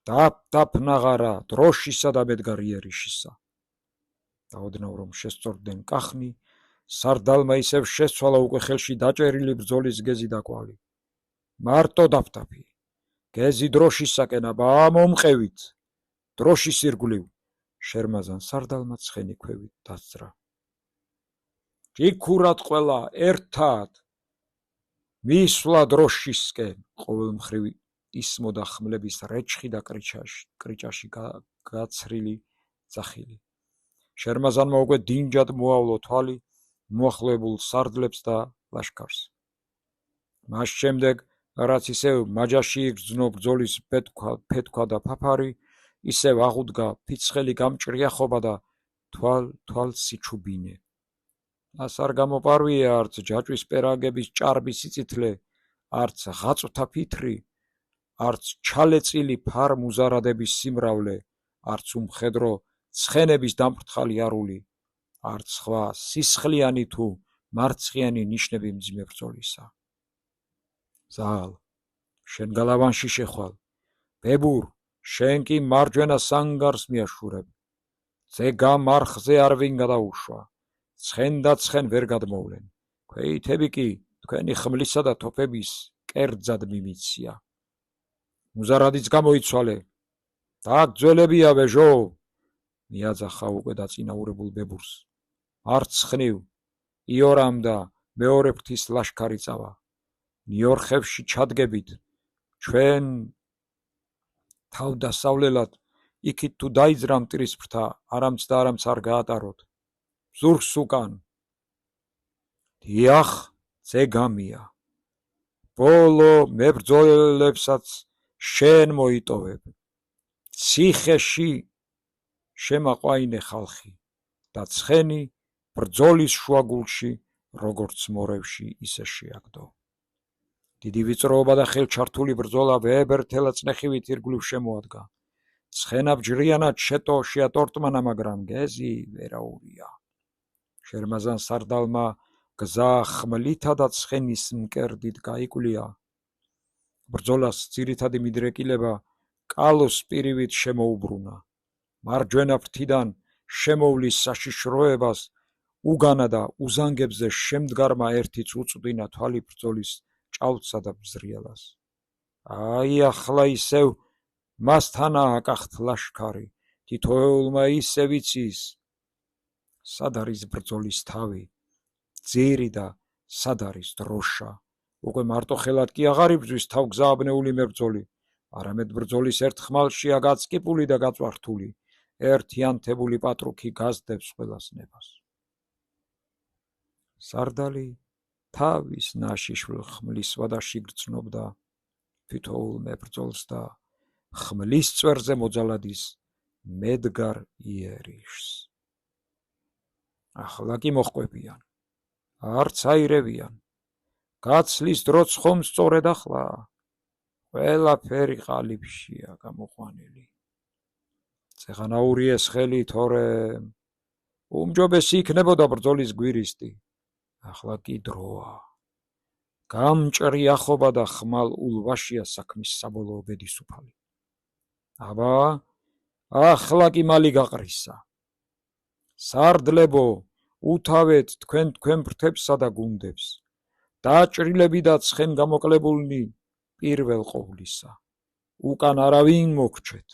დაფ ნაღარა, დროშისა და მედგარიერიშისა. დაოდნავ რომ შესწორდნენ კახნი, სარდალმა ისევ შესცვალა უკვე ხელში დაჭერილი ბრძოლის გეზი და კვალი. მარტო დაფდაფი, გეზი დროშისაკენ, აბა მომყევით, დროშის ირგვლივ. შერმაზან სარდალმა ცხენი ქვევით დასძრა. ჯიქურად ყველა ერთად მისვლა დროშისკენ. ყოველ მხრივ ისმოდა ხმლების რეჩხი და კრიჭაში გაცრილი ძახილი. შერმაზანმა უკვე დინჯად მოავლო თვალი მოახლოებულ სარდლებს და ლაშქარს. მას შემდეგ, რაც ისევ მაჯაში იგრძნო ბრძოლის ფეთქვა და ფაფარი, ისევ აღუდგა ფიცხელი გამჭრია ხობა და თვალს სიჩუბინე. ას არ გამოპარვია არც ჯაჭვის პერაგების ჭარბი სიწითლე, არც ღაწვთა ფითრი, არც ჩალეწილი ფარ-მუზარადების სიმრავლე, არც უმხედრო ცხენების დამფრთხალი არული, არც სხვა სისხლიანი თუ მარცხიანი ნიშნები მძიმე ბრძოლისა. ზალ, შენ გალავანში შეხვალ, ბებურ, შენ კი მარჯვენა სანგარს მიაშურებ. ძეგა მარხზე არ ვინ გადაუშვა, ცხენ და ცხენ ვერ გადმოვლენ. ქვეითები კი თქვენი ხმლისა და თოფების კერძად მიმიცია. მუზარადიც გამოიცვალე. დაგძველებია ვეჟო, მიაძახა უკვე დაწინაურებულ ბებურს. მარცხნივ იორამ და მეორე ფრთის ლაშქარი წავა. ნიორხევში ჩადგებით, ჩვენ თავდასავლელად იქით თუ დაიძრა მტრის ფრთა, არამც და არამც არ გაატაროთ. ზურგს უკან. დიახ, ძეგამია. ბოლო მებრძოლებსაც შენ მოიტოვებ. ციხეში შემაყვაინე ხალხი და ცხენი ბრძოლის შუაგულში, როგორც მორევში, ისე შეაგდო. დიდი ვიწროობა და ხელჩართული ბრძოლა ვებერთელა წნეხივით ირგვლივ შემოადგა. ცხენა ბჯრიანად შეატორტმანა, მაგრამ გეზი ვერაურია. შერმაზან სარდალმა გზა ხმლითა და ცხენის მკერდით გაიკვლია. ბრძოლას ძირითადი მიდრეკილება კალოს პირივით შემოუბრუნა. მარჯვენა ფრთიდან შემოვლის საშიშროებას უგანა და უზანგებზე შემდგარმა ერთიც უწვდინა თვალი ბრძოლის ჭაუცსა და ბზრიალას. აი ახლა ისევ მასთანაა აკახთ ლაშქარი, თითოეულმა ისევ იცის, სად არის ბრძოლის თავი, ძირი და სად არის დროშა. უკვე მარტო ხელად კი აღარ იბრძვის თავგზააბნეული მებრძოლი, არამედ ბრძოლის ერთ ხმალშია გაწკიპული და გაწვართული, ერთიანთებული პატრუქი გასდევს ყველას ნებას. სარდალი თავის ნაშიშვლ ხმლის ვადაში გრძნობდა თითოეულ მებრძოლს და ხმლის წვერზე მოძალადის მედგარ იერიშს. ახლა კი მოჰყვებიან, არც აირევიან. გაცლის დროც ხომ სწორედ ახლა, ყველაფერი ყალიბშია გამოყვანილი. წეღანაურიეს ხელი თორე უმჯობესი იქნებოდა ბრძოლის გვირისტი. ახლა კი დროა. გამჭრია ხობა და ხმალ ულვაშია საქმის საბოლოო ბედისუფალი. აბა, ახლა კი მალი გაყრისა. სარდლებო, უთავეთ თქვენ ფრთებსა და გუნდებს, დაჭრილები და ცხენ გამოკლებულნი პირველ ყოვლისა, უკან არავინ მოგჩეთ.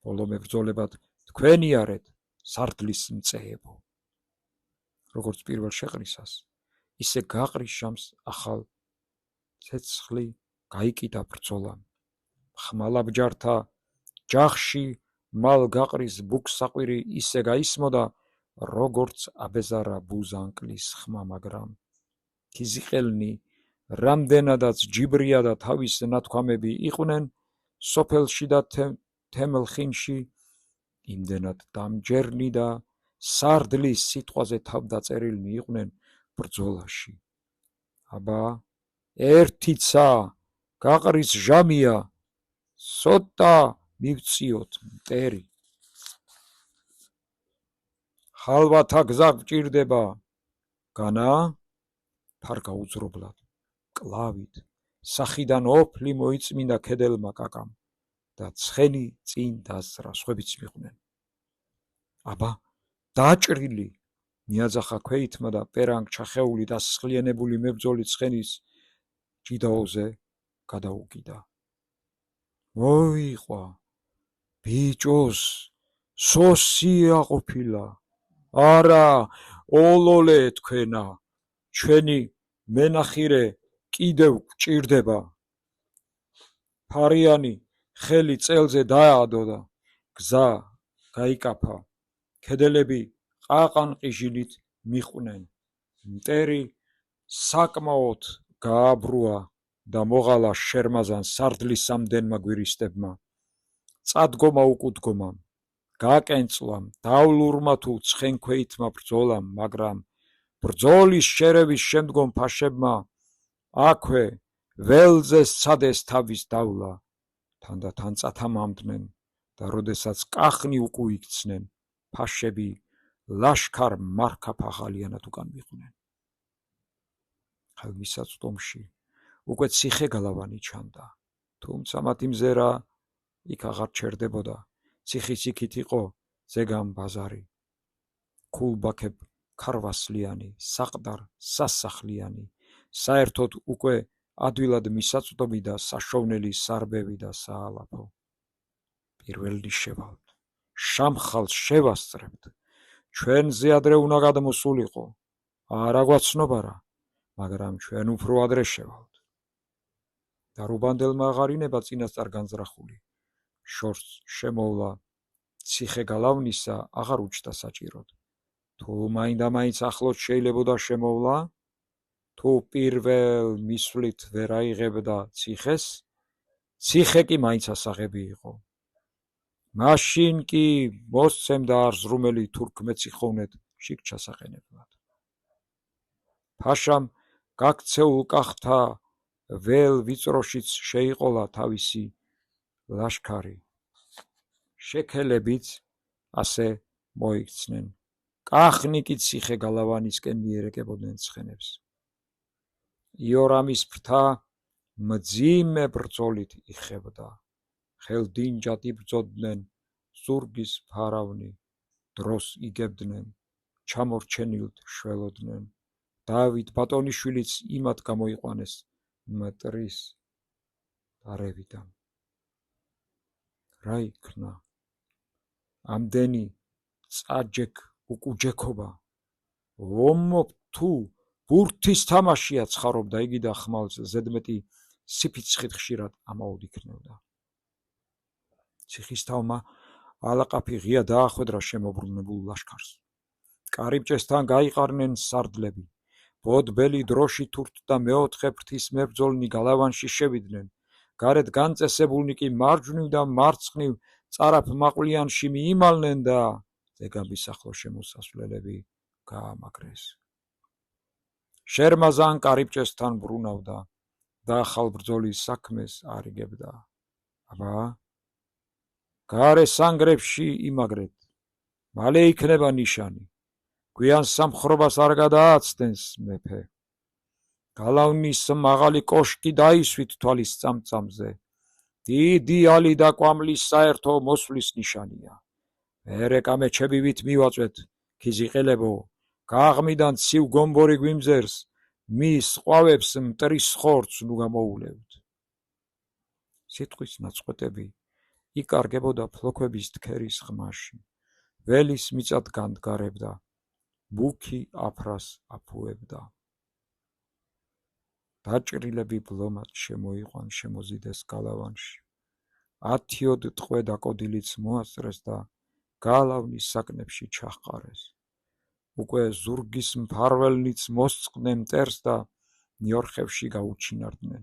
ბოლო მებრძოლებად თქვენი არეთ სარდლის მწეებო. როგორც პირველ შეყრისას, ისე გაყრიშამს ახალ ცეცხლი გაიკიდა ბრძოლამ. ხმალაბჯართა ჯახში მალ გაყრის ბუქსაყვირი ისე გაისმოდა, როგორც აბეზარა ბუზანკლის ხმა, მაგრამ ქიზიყელნი რამდენადაც ჯიბრია და თავის ნათქვამები იყვნენ სოფელში და თემლხინში, იმდენად დამჯერნი და სარდლის სიტყვაზე თავდაწერილნი იყვნენ ბრძოლაში. აბა ერთიცა გაყრის ჟამია, ცოტა მივწიოთ მტერი. ხალვათა გზა გჭირდება, განა? ფარგა უძრობლად, კლავით, სახიდან ოფლი მოიწმინდა ქედელმა კაკამ და ცხენი წინ დასძრა, სხვებიც მიყვნენ. აბა, დაჭრილი, მიაძახა ქვეითმა და პერანგ ჩახეული და სხლიანებული მებრძოლი ცხენის ჯიდაოზე გადაუკიდა. მოიყვა, ბიჭოს, სოსია ყოფილა. არა, ოლოლე თქვენა, ჩვენი მენახირე კიდევ გჭირდება. ფარიანი ხელი წელზე დაადო და გზა გაიკაფა. ქედელები ყაყანყიჟინით მიყვნენ. მტერი საკმაოდ გააბრუა და მოღალა შერმაზან სარდლის სამდენმა გვირისტებმა. წადგომა უკუდგომამ, გაკენწლამ, დავლურმა თუ ცხენქვეითმა ბრძოლამ, მაგრამ ბრძოლის შერევის შემდგომ ფაშებმა აქვე ველზე სცადეს თავის დავლა, თანდათან წათამამდნენ და როდესაც კახნი უკუიქცნენ, ფაშები ლაშქარ მარქაფაღალიანად უკან მიყვნენ. ხელმისაწვდომში უკვე ციხე-გალავანი ჩანდა, თუმცა მათი მზერა იქ აღარ ჩერდებოდა. ციხის იქით იყო ზეგამ ბაზარი, ქულბაქებ ქარვასლიანი, საყდარ სასახლიანი, საერთოდ უკვე ადვილად მისაწვდომი და საშოვნელი სარბევი და საალაფო. პირველი შევალთ, შამხალს შევასწრებთ, ჩვენზე ადრე უნდა გადმოსულიყო, არა გვაცნობარა, მაგრამ ჩვენ უფრო ადრე შევალთ. და რუბანდელმა აღარ ინება წინასწარ განზრახული, შორს შემოვლა ციხე-გალავნისა აღარ უჩნდა საჭიროდ. თუ მაინდა-მაინც ახლოს შეიძლებოდა შემოვლა, თუ პირველ მისვლით ვერ აიღებდა ციხეს, ციხე კი მაინც ასაღები იყო. მაშინ კი მოსცემდა არზრუმელი თურქმეციხოვნეთ შიგ ჩასაყენებლად. ფაშამ გაქცეულ კახთა վել ვიწროშიც შეიყოლა თავისი ლაშქარი. შექელებიც ასე მოიქცნენ. კახნი კი ციხე-გალავანისკენ მიერეკებოდნენ ცხენებს. იორამის ფრთა მძიმე ბრძოლით იხებდა. ხელდინჯად იბრძოდნენ, ზურგის ფარავნი, დროს იგებდნენ, ჩამორჩენილთ შველოდნენ. დავით ბატონიშვილიც იმათ გამოიყვანეს მტრის დარევიდან. რა იქნა? ამდენი წაჯექ უკუჯექობა, ომობ თუ ბურთის თამაშია, ცხარობდა იგი და ხმალს ზედმეტი სიფიცხით ხშირად ამაოდ იქნევდა. ციხისთავმა ალაყაფი ღია დაახვედრა შემობრუნებულ ლაშქარს. კარიბჭესთან გაიყარნენ სარდლები. ბოდბელი დროში თურთ და მეოთხე ფრთის მებრძოლნი გალავანში შევიდნენ. გარეთ განწესებულნი კი მარჯვნივ და მარცხნივ წარაფ მაყვლიანში მიიმალნენ და ზეგამის ახლოს შემოსასვლელები გაამაგრეს. შერმაზან კარიბჭესთან ბრუნავდა და ახალ ბრძოლის საქმეს არ იგებდა. აბა, გარე სანგრებში იმაგრეთ, მალე იქნება ნიშანი. გვიან სამხრობას არ გადააცდენს მეფე. გალავნის მაღალი კოშკი დაისვით თვალის წამწამზე. დიდი ალი და კვამლის საერთო მოსვლის ნიშანია. მერე კამეჩები ვით მივაწვეთ, ქიზიყელებო, გაღმიდან ცივ გომბორი გვიმძერს, მის ყვავებს მტრის ხორცს ნუ გამოულებთ. სიტყვის ნაწყვეტები იკარგებოდა ფლოქვების თქერის ხმაში, ველის მიწად განდგარებდა, ბუქი აფრას აფუებდა. დაჭრილები ბლომად შემოიყვან შემოზიდეს გალავანში. 10-ოდ ტყვე დაკოდილიც მოასწრეს და გალავნის საკნებში ჩაჰყარეს. უკვე ზურგის მფარველნიც მოსწყდნენ მტერს და ნიორხევში გაუჩინარდნენ.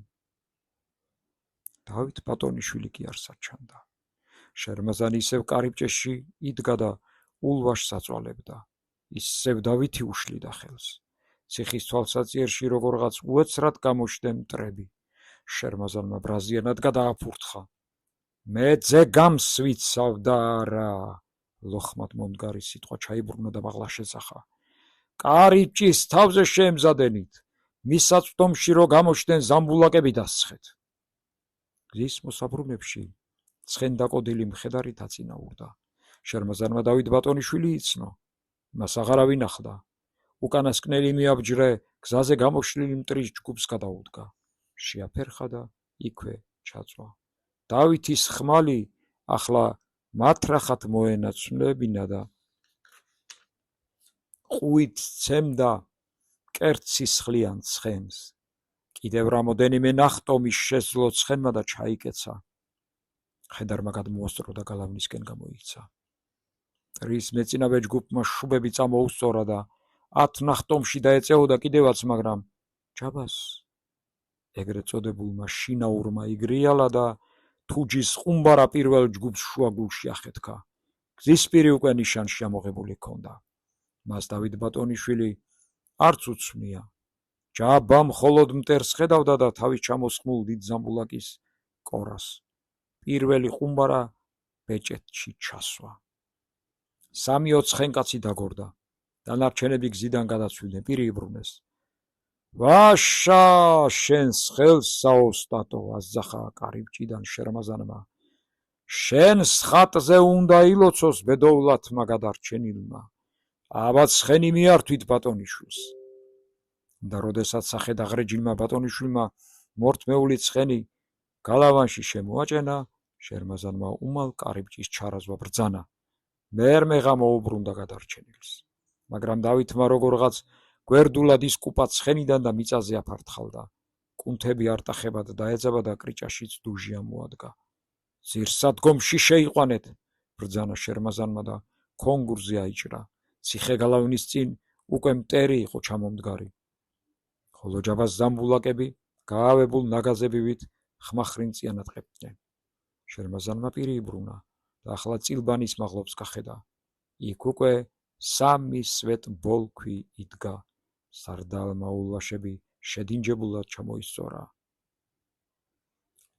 დავით ბატონიშვილი კი არ საჩანდა. შერმაზანი ისევ კარიბჭეში იდგა და ულვაშს აწვალებდა. ისევ დავითი უშლიდა ხელს. ციხის თვალსაწიერში როგორღაც უეცრად გამოჩნდნენ მტრები. შერმაზანმა ბრაზიანად გადააფურთხა. მე ძეგამს ვიცავდა არა. ლოხმად მომდგარი სიტყვა ჩაიბრუნა და მაღლა შეძახა. კარიბჭის თავზე შეემზადენით, მის საწვდომში რო გამოჩნდნენ ზამბულაკები დასცხეთ. გზის მოსაბრუნებში ცხენდაკოდილი მხედარი დაწინაურდა. შერმაზანმა დავით ბატონიშვილი იცნო, მას აღარავინ ახლდა. უკანასკნელი მიაბჯრე გზაზე გამოშლილი მტრის ჯგუფს გადაუდგა. შეაფერხა და იქვე ჩაწვა. დავითის ხმალი ახლა მათრახად მოენაცვლებინა და ყუით ცემდა მკერდსისხლიან ცხენს. კიდევ რამოდენიმე ნახტომის შესძლო ცხენმა და ჩაიკეცა. ხედარმა გადმოასწრო და გალავნისკენ გამოიქცა. მტრის მეწინავე ჯგუფმა შუბები წამოუსწორა და 10 ნახტომში დაეწეოდა კიდევაც, მაგრამ ჯაბას ეგრეთ წოდებულმა შინაურმა იგრიალა და თუჯის ყუმბარა პირველ ჯგუფს შუაგულში ახეთქა. გზისპირი უკვე ნიშანში ამოღებული ჰქონდა. მას დავით ბატონიშვილი არც უცვნია. ჯაბა მხოლოდ მტერს ხედავდა და თავის ჩამოსხმულ დიდ ზამბულაკის კორას. პირველი ყუმბარა ბეჭედში ჩასვა. 3-4 ცხენკაცი დაგორდა. დანარჩენები გზიდან გადაცვლდნენ, პირი იბრუნეს. ვაშა, შენს ხელს საოსტატო, ასძახა კარიბჭიდან შერმაზანმა. შენს ხატზე უნდა ილოცოს ბედოვლათმა გადარჩენილმა. აბა ცხენი მიართვით ბატონიშვილს. და როდესაც სახედაღრეჯილმა ბატონიშვილმა მორთმეული ცხენი გალავანში შემოაჭენა, შერმაზანმა უმალ კარიბჭის ჩარაზვა ბრძანა. მერმეღა მოუბრუნდა გადარჩენილს. მაგრამ დავითმა როგორღაც გვერდულად ისკუპა ცხენიდან და მიწაზე აფართხალდა. კუნთები არტახებად დაეძაბა და კრიჭაშიც დუჟი ამოადგა. ძირსადგომში შეიყვანეთ, ბრძანა შერმაზანმა და ქონგურზე აიჭრა. ციხე გალავნის წინ უკვე მტერი იყო ჩამომდგარი. ხოლო ჯაბას ზამბულაკები გაავებულ ნაგაზებივით ხმახრინწიანად ყებდნენ. შერმაზანმა პირი იბრუნა და ახლა წილბანის მაღლობს გახედა. იქ უკვე 3 სვეტ ბოლქვი იდგა. სარდალმა ულვაშები შედინჯებულად ჩამოისწორა.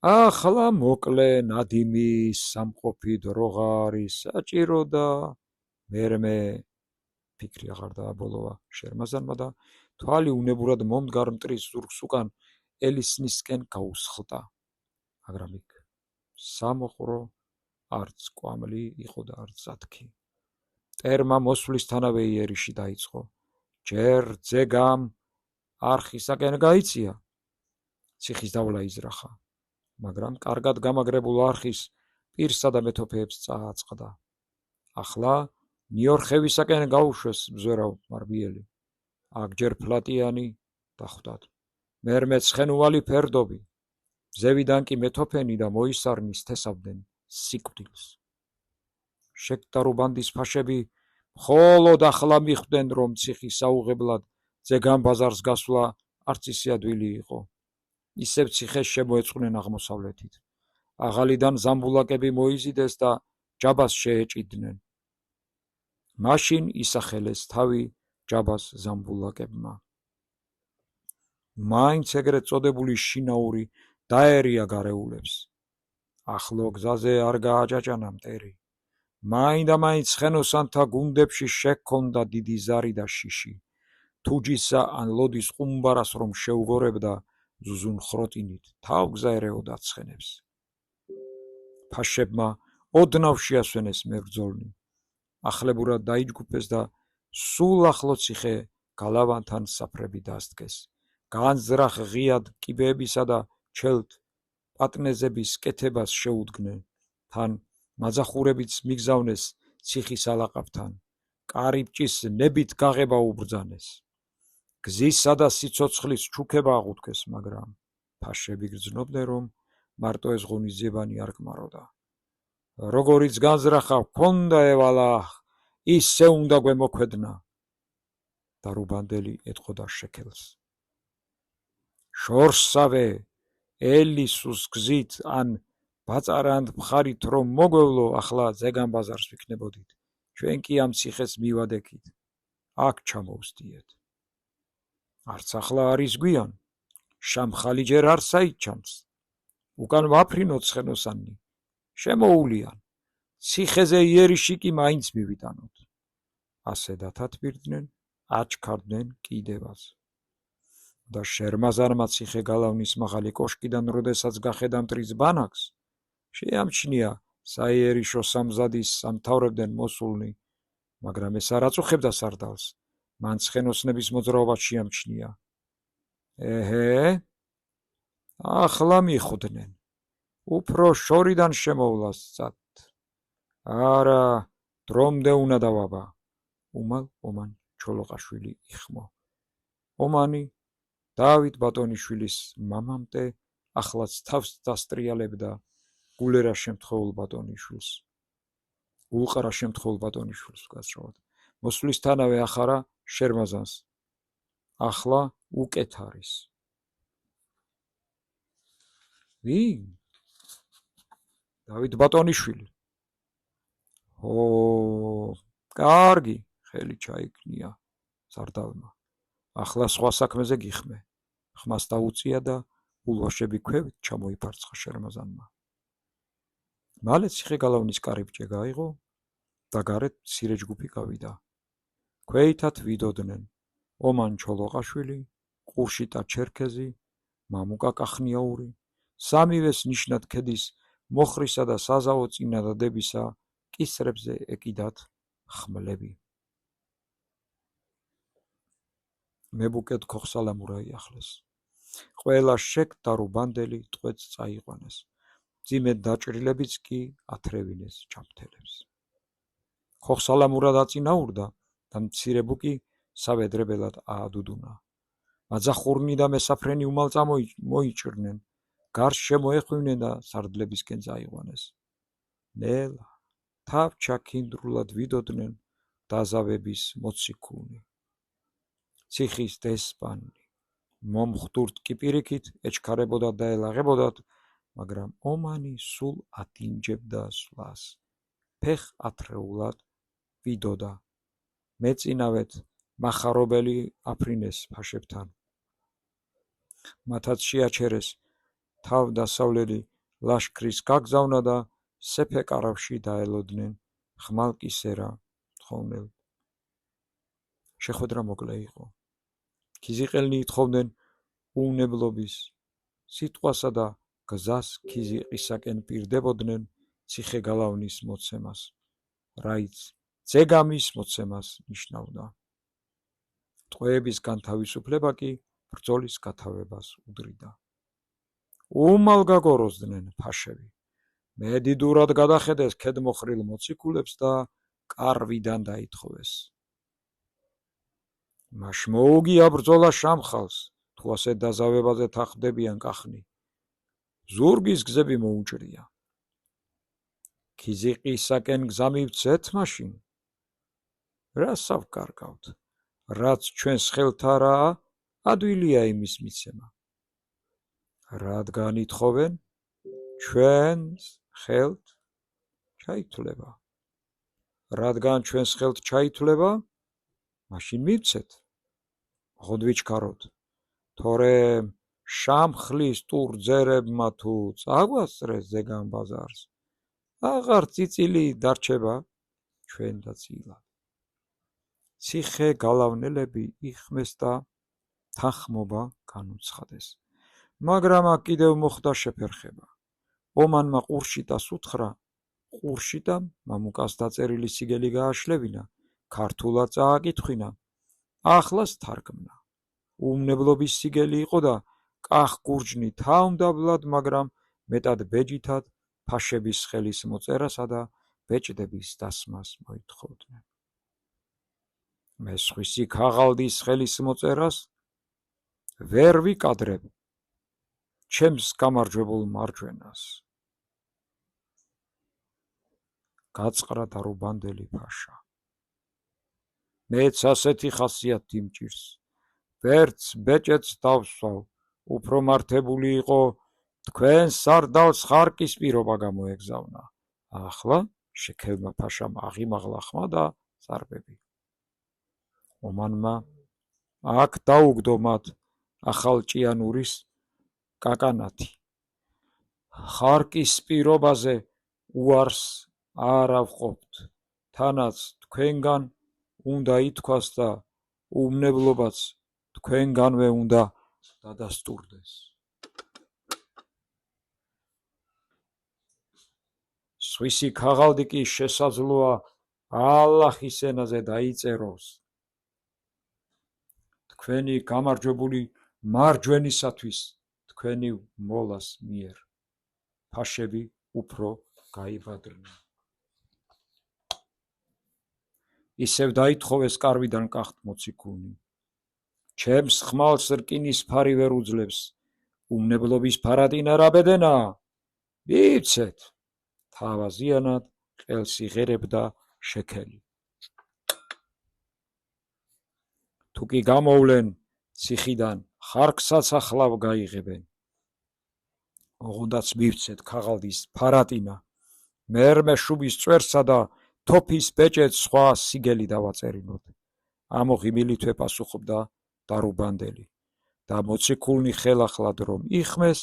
ახლა მოკლე ნადიმი სამყოფი დროღარი საჭირო და მერმე ფიქრი აღარ დააბოლოვა შერმაზანმა და თვალი უნებურად მომდგარ მტრის ზურგს უკან ელისნისკენ გაუსხლტა. მაგრამ იქ სამოყრო არც კვამლი იყო და არც ზათქი. მტერმა მოსვლისთანავე იერიში დაიწყო. ჯერ ძეგამ არხისაკენ გაიწია. ციხის დავლა იზრახა. მაგრამ კარგად გამაგრებულ არხის პირსა და მეთოფეებს წააწყდა. ახლა ნიორხევისაკენ გაუშვეს მზვერავ მარბიელი. აქ ჯერ ფლატიანი დახვდათ. მერმე ცხენუვალი ფერდობი. მზევიდან კი მეთოფენი და მოისარნის თესავდნენ სიკვდილს. შეკტარუბანდის ფაშები მხოლოდ ახლა მიხვდნენ, რომ ციხის საუღებლად ძეგამ ბაზარს გასვლა არც ისე ადვილი იყო. ისევ ციხეს შემოეწყნენ აღმოსავლეთით. აღალიდან ზამბულაკები მოიზიდეს და ჯაბას შეეჭიდნენ. მაშინ ისახელეს თავი ჯაბას ზამბულაკებმა. მაინც ეგრეთ წოდებული შინაური დაერია გარეულებს. ახლო გზაზე არ გააჭაჭანა მტერი. მაინდამაინც ცხენოსანთა გუნდებში შექონდა დიდი ზარი და შიში. თუჯისა ან ლოდის ყუმბარას რომ შეუგორებდა ზუზუნხროტინით, თავგზა ერეოდა ცხენებს. ფაშებმა ოდნავ შეასვენეს მებრძოლნი. ახლებურად დაიჯგუფეს და სულ ახლო ციხე გალავანთან საფრები დასდგეს. განზრახ ღიად კიბეებისა და ჩელთ პატნეზების კეთებას შეუდგნენ. თან მაძახურებიც მიგზავნეს ციხის ალაყაფთან. კარიბჭის ნებით გაღება უბრძანეს. გზისა და სიცოცხლის ჩუქება აღუთქვეს, მაგრამ ფაშები გრძნობდნენ, რომ მარტო ეს ღონისძიებანი არ გმაროდა. როგორიც განზრახა ჰქონდა ევალა, ისე უნდა გვემოქმედნა. და რუბანდელი ეტყოდა შექელს. შორსავე, ელისუს გზით ან ბაწარანდ მხარით რომ მოგვევლო, ახლა ზეგან ბაზარს ვიქნებოდით. ჩვენ კი ამ ციხეს მივადექით. აქ ჩამოვსდიეთ. არც ახლა არის გვიან, შამხალი ჯერ არ საიჩამს. უკან ვაფრინოთ ცხენოსანი, შემოულიან. ციხეზე იერიში კი მაინც მივიტანოთ. ასე დათათბირდნენ, აჩქარდნენ კიდევაც. და შერმაზანმა ციხე გალავნის მაღალი კოშკიდან როდესაც გახედა მტრის ბანაკს, შეამჩნია საიერიშო სამზადის სამთავრებდნენ მოსულნი, მაგრამ ეს არ აწუხებდა სარდალს, მან ცხენოსნების მოძრაობა შეამჩნია. ეჰე, ახლა მიხვდნენ, უფრო შორიდან შემოვლას წად. არა, დრომდე უნდა დავაბა. უმალ ომან ჩოლოყაშვილი იხმო. ომანი დავით ბატონიშვილის მამამტე ახლაც თავს დასტრიალებდა გულერა შემთხვეულ ბატონიშვილს. ულყარა შემთხვეულ ბატონიშვილს ვგასწრებოდ. მოსვლისთანავე ახარა შერმაზანს. ახლა უკეთ არის. ვინ? დავით ბატონიშვილი. კარგი, ხელი ჩაიქნია სარდალმა. ახლა სხვა საქმეზე გიხმე. ხმას დაუწია და ულვაშები ქვევით ჩამოიფარცხა შერმაზანმა. მალე ციხე გალავნის კარიბჭე გაიღო და გარეთ მცირე ჯგუფი გავიდა. ქვეითად ვიდოდნენ ომან ჩოლოყაშვილი, ყურშიტა ჩერქეზი, მამუკა კახნიაური, სამივეს ნიშნად ქედის მოხრისა და საზავო წინადადებისა კისრებზე ეკიდათ ხმლები. მებუკეთ ქოხსალამურა იახლეს. ყველა შეკ და რუბანდელი ტყვეც წაიყვანეს. ძიმე დაჭრილებიც კი ათრევინეს ჩამთელებს. ქოხსალამურა დაწინაურდა და მცირე ბუკი სავედრებელად აადუდუნა. მაძახურნი და მესაფრენი უმალ მოიჭრნენ, გარს შემოეხვინენ და სარდლებისკენ წაიყვანეს. ნელა, თავ ჩაქინდრულად ვიდოდნენ დაზავების მოციქულნი. ციხის დესპანი მომხდურთ კი პირიქით ეჩქარებოდათ და ელაღებოდათ, მაგრამ ომანი სულ ატინჯებდა სვლას. ფეხ ათრეულად ვიდოდა. მეწინავეთ მახარობელი აფრინეს ფაშებთან. მათაც შეაჩერეს თავდასავლელი ლაშქრის გაგზავნა და სეფეკარავში დაელოდნენ ხმალკისერა თხოვნელ. შეხვედრა მოკლე იყო. ქიზიყელნი ითხოვდნენ უვნებლობის, სიტყვასა და გზას ქიზიყისაკენ პირდებოდნენ ციხე გალავნის მოცემას, რაიც ძეგამის მოცემას ნიშნავდა. ტყვეების განთავისუფლება კი ბრძოლის გათავებას უდრიდა. უმალ გაგოროზდნენ ფაშები. მედიდურად გადახედეს ქედმოხრილ მოციქულებს და კარვიდან დაითხოვეს. მაშ მოუგია ბრძოლა შამხალს, თუ ასე დაზავებაზე თახდებიან კახნი. ზურგის გზები მოუჭრია. ქიზიყისაკენ გზა მივცეთ მაშინ. რას ავკარგავთ? რაც ჩვენს ხელთარაა, ადვილია იმის მიცემა. რადგან ითხოვენ, ჩვენს ხელთ ჩაითვლება. რადგან ჩვენს ხელთ ჩაითვლება, მაშინ მივცეთ. ხოდ ვიჩქაროთ. თორე შამხლის ტურ ძერებმა თუ წაგვასწრეს ზეგან ბაზარს, აღარ წიწილი დარჩება ჩვენ და წილად. ციხე გალავნელები იხმეს და თანხმობა განუცხადეს. მაგრამ აქ კიდევ მოხდა შეფერხება. ომანმა ყურშიტას უთხრა, ყურშიტამ მამუკას დაწერილი სიგელი გააშლევინა ქართულად წააკითხვინა, ახლას თარგმნა. უმნებლობის სიგელი იყო და კახ-გურჯნი თავმდაბლად, მაგრამ მეტად ბეჯითად ფაშების ხელის მოწერასა და ბეჭდების დასმას მოითხოვდნენ. მესხვისი ქაღალდის ხელის მოწერას ვერ ვიკადრებ ჩემს გამარჯვებულ მარჯვენას. გაწყრა დარუბანდელი ფაშა. მეც ასეთი ხასიათი მჭირს. ვერც ბეჭედს დავსვავ, უფრო მართებული იყო თქვენ სარდალს ხარკის პირობა გამოეგზავნა. ახლა შექელმა ფაშამ აღიმაღლა ხმა და წარბები. ომანმა აქ დაუგდო მათ ახალჭიანურის კაკანათი. ხარკის პირობაზე უარს არ ავყოფთ, თანაც თქვენგან უნდა ითქვას და უმნებლობაც თქვენგანვე უნდა დადასტურდეს. სხვისი ქაღალდი კი შესაძლოა ალლაჰის ენაზე დაიწეროს. თქვენი გამარჯვებული მარჯვენისათვის თქვენი მოლას მიერ. ფაშები უფრო გაიბადრნენ. ისევ დაითხოვეს კარვიდან კახთ მოციქულნი. ჩემს ხმალს რკინის ფარი ვერ უძლებს. უმნებლობის ფარატინა რა ბედენა? ვიცეთ. თავაზიანად ყელს იღერებდა შექელი. თუ კი გამოვლენ ციხიდან, ხარკსაც ახლავ გაიღებენ. ოღონდაც მივცეთ ქაღალდის ფარატინა. მერმე შუბის წვერსა და თოფის ბეჭედს სხვა სიგელი დავაწერინოთ. ამოღიმილითვე პასუხობდა დარუბანდელი და მოციქულნი ხელახლად რომ იხმეს,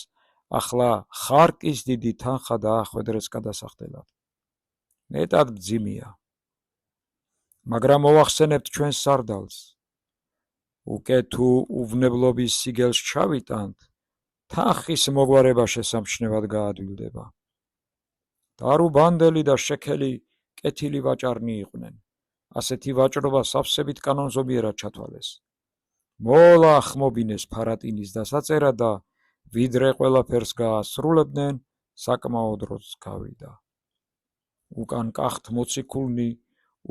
ახლა ხარკის დიდი თანხა დაახვედრეს გადასახდელად. მეტად ბძიმია. მაგრამ მოვახსენებთ ჩვენს სარდალს. უკვე თუ უვნებლობის სიგელს ჩავიტანთ, თანხის მოგვარება შესამჩნევად გაადვილდება. დარუბანდელი და შექელი კეთილი ვაჭარნი იყვნენ. ასეთი ვაჭრობა სავსებით კანონზომიერად ჩათვალეს. მოლა ახმობინეს ფარატინის დასაწერა და ვიდრე ყველაფერს გაასრულებდნენ, საკმაოდ დროც გავიდა. უკან კახთ მოციქულნი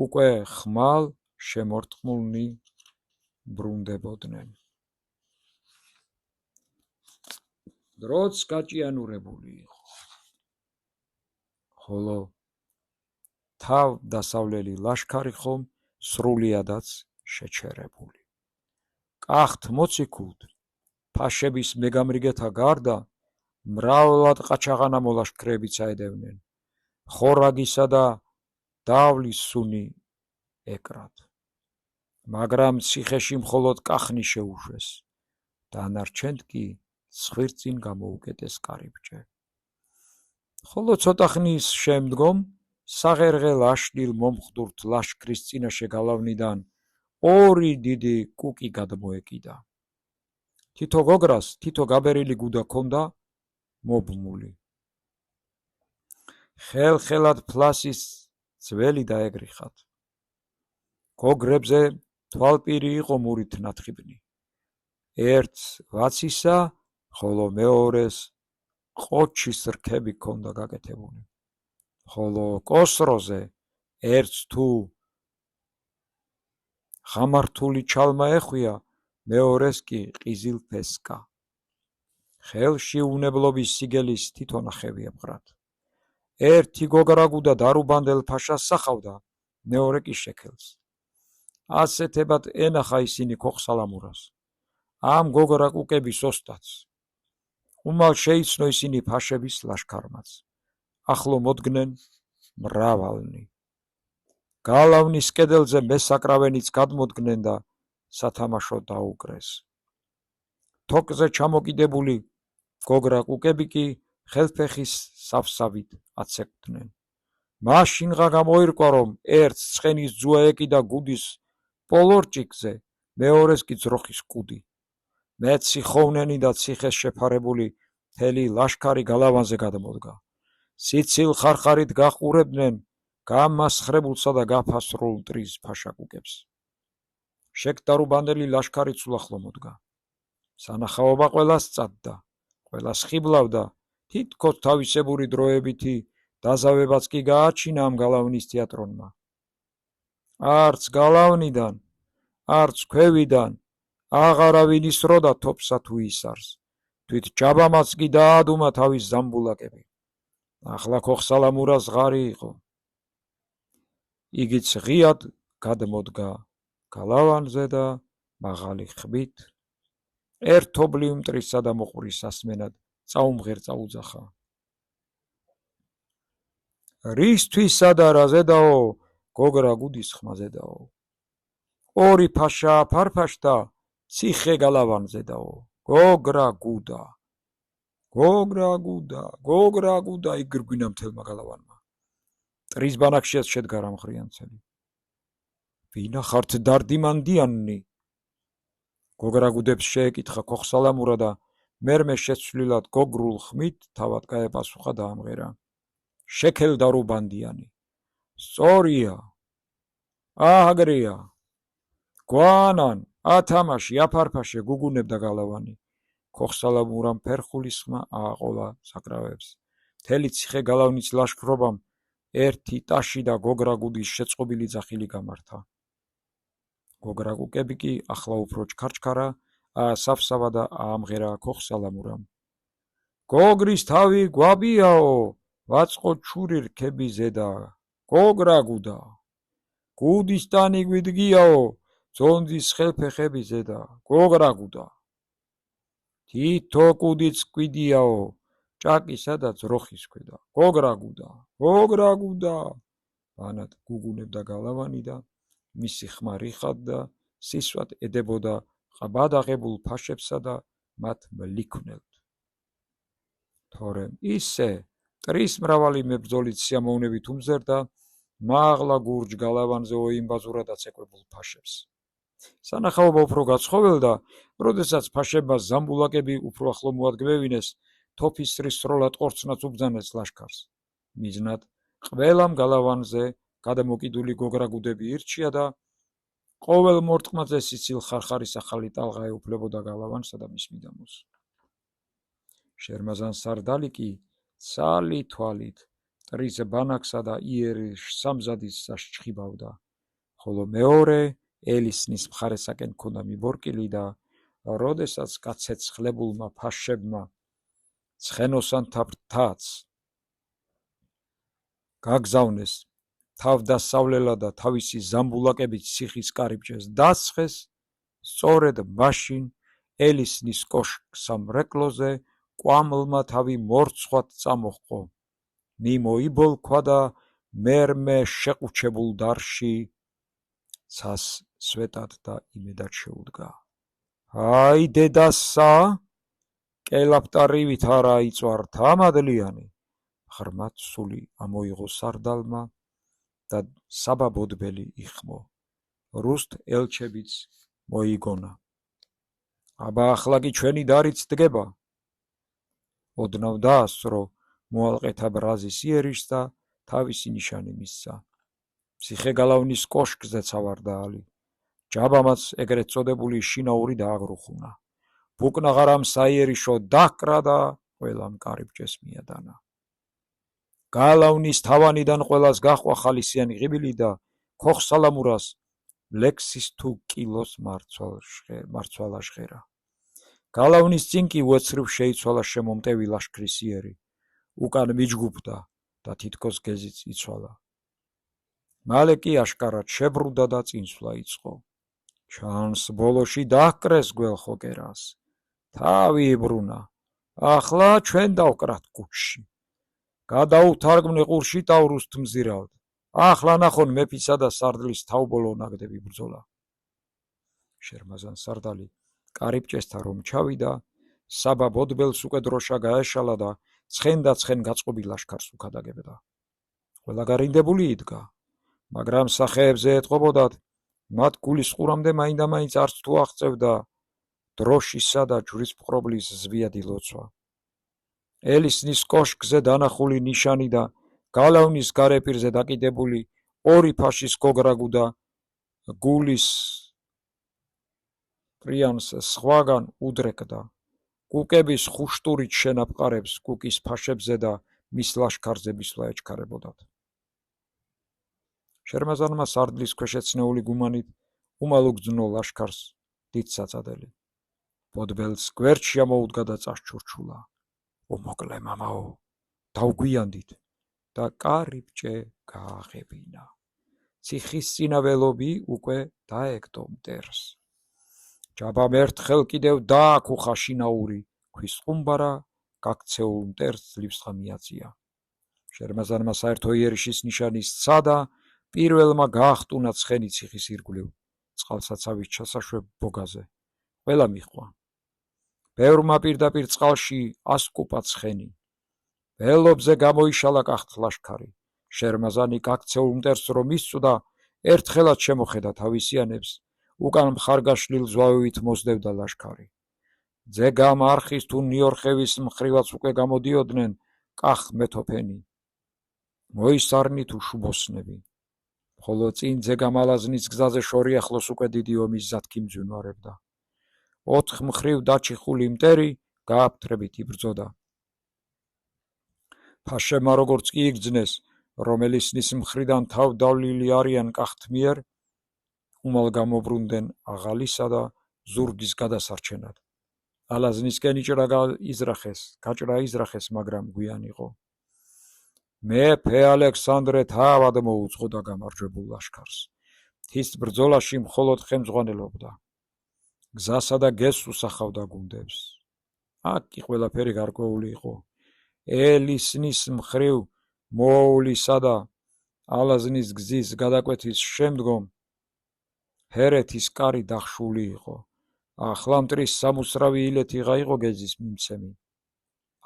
უკვე ხმალ შემორტყმულნი ბრუნდებოდნენ. დროც გაჭიანურებული იყო. ხოლო თავ დასავლელი ლაშქარი ხომ სრულიადაც შეჩერებული. კახთ მოციქულთ ფაშების მეგამრიგეთა გარდა მრავლად ყაჩაღანა მოლაშქრეებიც აედევნენ. ხორაგისა და დავლის სუნი ეკრათ. მაგრამ ციხეში მხოლოდ კახნი შეუშვეს. დანარჩენთ კი ცხვირწინ გამოუკეტეს კარიბჭე. ხოლო ცოტა ხნის შემდგომ საღერღე ლაშქრილ მომხდურთ ლაშქრის წინაშე გალავნიდან ორი დიდი კუკი გადმოეკიდა. თითო გოგრას თითო გაბერილი გუდა ჰქონდა მობმული. ხელხელად ფლასის ძველი დაეგრიხათ. გოგრებზე თვალპირი იყო მურით ნათხიბნი. ერთს ვაცისა, ხოლო მეორეს ყოჩის რქები ჰქონდა გაკეთებული. ხოლო კოსროზე ერთს თუ ხამართული ჩალმა ეხვია, მეორეს კი ყიზილფესკა. ხელში უნებლობის სიგელის თითო ნახევი ემყრათ. ერთი გოგრაგუდა დარუბანდელ ფაშას სახავდა, მეორე კი შექელს. ასეთებად ენახა ისინი ქოხსალამურას. ამ გოგრაკუკების ოსტატს. უმალ შეიცნო ისინი ფაშების ლაშქარმაც. ახლო მოდგნენ მრავალნი. გალავნის კედელზე მესაკრავენიც გადმოდგნენ და სათამაშო დაუკრეს. თოკზე ჩამოკიდებული გოგრაკუკები კი ხელფეხის სავსავით აცეკვდნენ. მაშინღა გამოირკვა, რომ ერთს ცხენის ძუა ეკიდა გუდის პოლორჭიკზე, მეორეს კი ძროხის კუდი. მეცი ხოვნენი და ციხეს შეფარებული მთელი ლაშქარი გალავანზე გადმოდგა. სიცილ ხარხარით გაყურებდნენ გამასხრებულსა და გაფასრულ მტრის ფაშაკუკებს. შეკდარუბანდელი ლაშქარიც ულახლო მოდგა. სანახაობა ყველას წადდა, ყველას ხიბლავდა, თითქოს თავისებური დროებითი დაზავებაც კი გააჩინა ამ გალავნის თეატრონმა. არც გალავნიდან, არც ქვევიდან აღარავინ ისროდა თოფსა თუ ისარს, თვით ჯაბამაც კი დაადუმა თავის ზამბულაკები. ახლა ქოხსალამურას ღარი იყო. იგიც ღიად გადმოდგა გალავანზე და მაღალი ხმით ერთობლივ მტრისა და მოყურის ასმენად წაუმღერ წაუძახა. რისთვისა და რაზედაო, გოგრა გუდის ხმაზედაო. ორი ფაშა ფარფაშთა ციხე გალავანზედაო. გოგრა გუდა, გოგრა გუდა, გოგრა გუდა იგრგვინა მთელმა გალავანმა. მტრის ბანაკშიაც შედგა რამღრიანცელი. ვინა ხართ დარდიმანდიანნი? გოგრა გუდებს შეეკითხა ქოხსალამურა და მერმე შეცვლილად გოგრულ ხმით თავად გაეპასუხა და ამღერა. შექელდარუბანდიანი. სწორია, აღგრია. გვანან, ათამაში, აფარფაშე გუგუნებდა გალავანი. ქოხსალამურამ ფერხულის ხმა ააყოლა საკრავებს. მთელი ციხე გალავნის ლაშქრობამ ერთი ტაში და გოგრა გუდის შეწყობილი ძახილი გამართა. გოგრა გუკები კი ახლა უფრო ჩქარჩქარა, აასაფსავა და აამღერა ქოხსალამურამ. გოგრის თავი გვაბიაო, ვაწყო ჩური რქები ზედა. გოგრა გუდა, გუდის ტანი გვიდგიაო, ძონძის ხელფეხები ზედა. გოგრა გუდა, თითო კუდიც კვიდიაო, ჭაკისა და ძროხის ქვედა. გოგრა გუდა, გოგრა გუდა. ბანად გუგუნებდა გალავანი და მისი ხმა რიხად და სისვად ედებოდა ყბადაღებულ ფაშებსა და მათ მლიქვნელთ. თორემ ისე მტრის მრავალი მებრძოლით სიამოვნებით უმზერდა მაღლა გურჯ გალავანზე ოიმბაზურადაც ეკვებულ ფაშებს. სანახაობა უფრო გაცხოველდა, როდესაც ფაშებმა ზამბულაკები უფრო ახლო მოადგმევინეს, თოფისრის სროლად ყორცნაც უბძანეს ლაშქარს. მიზნად ყველამ გალავანზე გადამოკიდული გოგრა გუდები ირჩია და ყოველ მორტყმაზე სიცილ ხარხარის ახალი ტალღა ეუფლებოდა გალავანსა და მის მიდამოს. შერმაზან სარდალი კი ცალი თვალით მტრის ბანაკსა და იერიშ სამზადისას ჩხიბავდა, ხოლო მეორე ელისნის მხარესაკენ ჰქონდა მიბორკილი და როდესაც გაცეცხლებულმა ფაშებმა ცხენოსანთა ფრთაც გაგზავნეს თავდასავლელად და თავისი ზამბულაკებით ციხის კარიბჭეს დასხეს, სწორედ მაშინ ელისნის კოშკს სამრეკლოზე კვამლმა თავი მორცხვად წამოჰყო, მიმოიბოლქვა და მერმე შეყუჩებულ დარში ცას სვეტად და იმედად შეუდგა. აი დედასა, კელაპტარივით არა იწვართა მადლიანი. ღრმად სული ამოიღო სარდალმა და საბაბოდბელი იხმო. რუსთ ელჩებიც მოიგონა. აბა ახლა კი ჩვენი დარიც დგება. ოდნავ დაასწრო მოალყეთა ბრაზის იერიშს და თავისი ნიშანი მისცა. ციხე გალავნის კოშკზე ცავარდაალი. ჯაბამაც ეგრეთ წოდებული შინაური დააგრუხუნა. ბუკნაღარამ საიერიშო დაჰკრა და ყველამ კარიბჭეს მიადანა. გალავნის თავანიდან ყველას გაჰყვა ხალისიანი ღიბილი და ქოხსალამურას ლექსის თუ კილოს მარცვალა ჟღერა. გალავნის წინ კი უეცრივ შეიცვალა შემომტევი ლაშქრის იერი, უკან მიჯგუფდა და თითქოს გეზიც იცვალა. მალე კი აშკარად შებრუნდა და წინსვლა იწყო. ჩანს ბოლოში დაჰკრეს გველხო კერას. თავი იბრუნა. ახლა ჩვენ დავკრათ კუჩში. გადაუთარგმნე ყურში ტავრუსთ მზირავთ. ახლა ნახონ მეფისა და სარდლის თავბოლო ნაგდები ბრძოლა. შერმაზან სარდალი კარიბჭესთან რომ ჩავიდა, საბა ბოდბელს უკვე დროშა გაეშალა და ცხენ და ცხენ გაწყობილ ლაშქარს უქადაგებდა. ყველა გარინდებული იდგა, მაგრამ სახეებზე ეტყობოდათ, მათ გულისყურამდე მაინდამაინც არც თუ აღწევდა დროშისა და ჯვრის მყრობლის ზვიადი ლოცვა. ელისნის კოშკზე დანახული ნიშანი და გალავნის გარეპირზე დაკიდებული ორი ფაშის გოგრაგუ და გულის პრიანს სხვაგან უდრეკდა. კუკების ხუშტურით შენაპყარებს კუკის ფაშებზე და მის ლაშქარზე მისვლა ეჩქარებოდათ. შერმაზანმა სარდლის ქვეშ ეცნეული გუმანით უმალ უგრძნო ლაშქარს დიდ საწადელი. ბოდბელს გვერდში ამოუდგა და წასჩურჩულა. უმოკლე მამაო, დავგვიანდით და კარიბჭე გააღებინა. ციხისწინა ველობი უკვე დაეკდო მტერს. ჯაბამ ერთხელ კიდევ დააქუხა შინაური, ქვის ყუმბარა გაქცეულ მტერს ძლივსხა მიაწია. შერმაზანმა საერთო იერიშის ნიშანი სცა და პირველმა გაახტუნა ცხენი ციხის ირგვლივ, წყალსაცავის ჩასაშვებ ბოგაზე. ყველა მიჰყვა. ბევრმა პირდაპირ წყალში ასკუპა ცხენი. ველებზე გამოიშალა კახთ ლაშქარი. შერმაზანი გაქცეულ მტერს რომ ისწვდა, ერთხელაც შემოხედა თავისიანებს, უკან მხარგაშლილ ზვავივით მოსდევდა ლაშქარი. ძეგამ არხის თუ ნიორხევის მხრივაც უკვე გამოდიოდნენ კახ მეთოფენი. მოისარნით უშუბოსნები. ხოლო წინ ძეგამ ალაზნის გზაზე შორი ახლოს უკვე დიდი ომის ზათქი მძვინვარებდა. 4 მხრივ დაჩიხული მტერი გააფთრებით იბრძოდა. ფაშებმა როგორც კი იგრძნეს, რომ ელისნის მხრიდან თავდავლილი არიან კახთ მიერ, უმალ გამობრუნდნენ აღალისა და ზურგის გადასარჩენად. ალაზნისკენ გაჭრა იზრახეს, მაგრამ გვიან იყო. მეფე ალექსანდრე თავად მოუძღოდა გამარჯვებულ ლაშქარს. მთის ბრძოლაში მხოლოდ ხელმძღვანელობდა. გზასა და გეზს უსახავდა გუნდებს. აქ კი ყველაფერი გარკვეული იყო. ელისნის მხრივ მოავლისა და ალაზნის გზის გადაკვეთის შემდგომ ჰერეთის კარი დახშული იყო. ახლა მტრის სამუსრავი ილეთი გაიყო გეზის მიმცემი.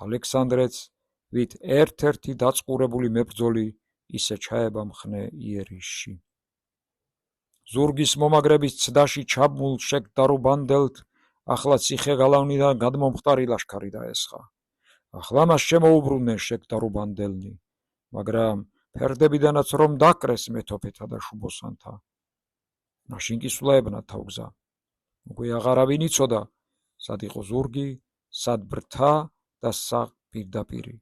ალექსანდრეც ვით ერთ-ერთი დაწყურებული მებრძოლი ისე ჩაება მხნე იერიშში. ზურგის მომაგრების ცდაში ჩაბმულ შეკდარუბანდელთ ახლა ციხე გალავნიდან გადმომხტარი ლაშქარი დაესხა. ახლა მას შემოუბრუნდნენ შეკდარუბანდელნი, მაგრამ ფერდებიდანაც რომ დაკრეს მეთოფეთა და შუბოსანთა. მაშინ კი სვლა ებნათ თავგზა. უკვე აღარავინ იცოდა, სად იყო ზურგი, სად ბრთა და სად პირდაპირი.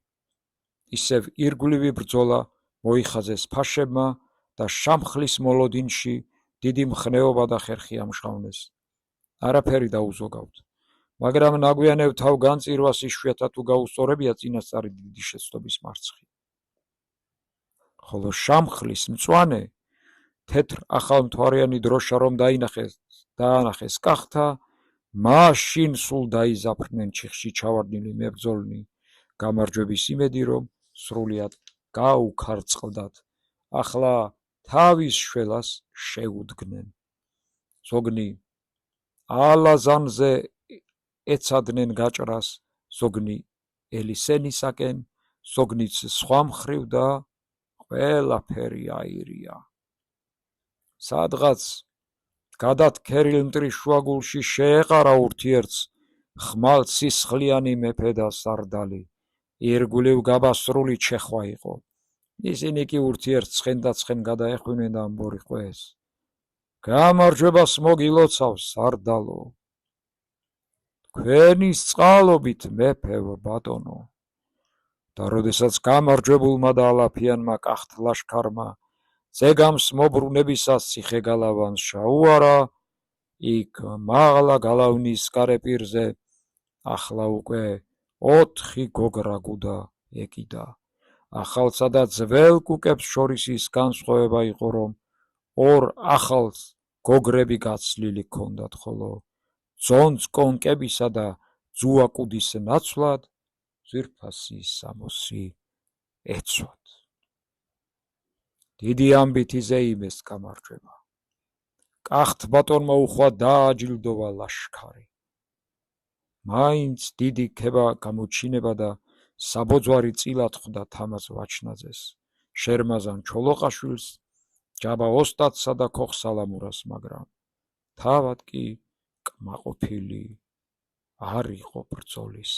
ისევ ირგვლივი ბრძოლა მოიხაზეს ფაშებმა და შამხლის მოლოდინში დიდი მხნეობა და ხერხი ამჟღავნეს. არაფერი დაუზოგავთ, მაგრამ ნაგვიანებ თავგანწირვას იშვიათად თუ გაუსწორებია წინასწარი დიდი შეცდომის მარცხი. ხოლო შამხლის მწვანე თეთრ ახალმთვარიანი დროშა რომ დაანახეს კახთა, მაშინ სულ დაიზაფრნენ ჩიხში ჩავარდნილი მებრძოლნი, გამარჯვების იმედი რომ სრულიად გაუქარწყლდათ. ახლა თავის შველას შეუდგნენ. ზოგნი ალაზანზე ეცადნენ გაჭრას, ზოგნი ელისენისაკენ, ზოგნიც სხვა მხრივ და ყველაფერი აირია. სადღაც გადათქერილ მტრის შუაგულში შეეყარა ურთიერთს ხმალ სისხლიანი მეფე და სარდალი. ირგვლივ გაბასრული ჩეხვა იყო. ისინი კი ურთიერთს ცხენდაცხენ გადაეხვინენ და ამბორი ყვეს. გამარჯვებას მოგილოცავს, სარდალო. თქვენის წყალობით, მეფე ბატონო. და როდესაც გამარჯვებულმა და ალაფიანმა კახთ ლაშქარმა ძეგამს მობრუნებისას ციხე გალავანს ჩაუარა, იქ მაღლა გალავნის გარეპირზე ახლა უკვე 4 გოგრაგუ და ეკიდა. ახალსა და ძველ კუკებს შორის ის განსხვავება იყო, რომ 2 ახალს გოგრები გაცლილი ჰქონდათ, ხოლო ძონც კონკებისა და ძუაკუდის ნაცვლად ძვირფასი სამოსი ეცვათ. დიდი ამბითი ზეიმეს გამარჯვება. კახთ ბატონმა უხვა დააჯილდოვა ლაშქარი. მაინც დიდი ქება გამოჩინება და საბოძვარი წილად ხვდა თამაზ ვაჩნაძეს, შერმაზან ჩოლოყაშვილს, ჯაბა ოსტატსა და ქოხ სალამურას, მაგრამ თავად კი კმაყოფილი არ იყო ბრძოლის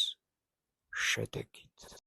შედეგით.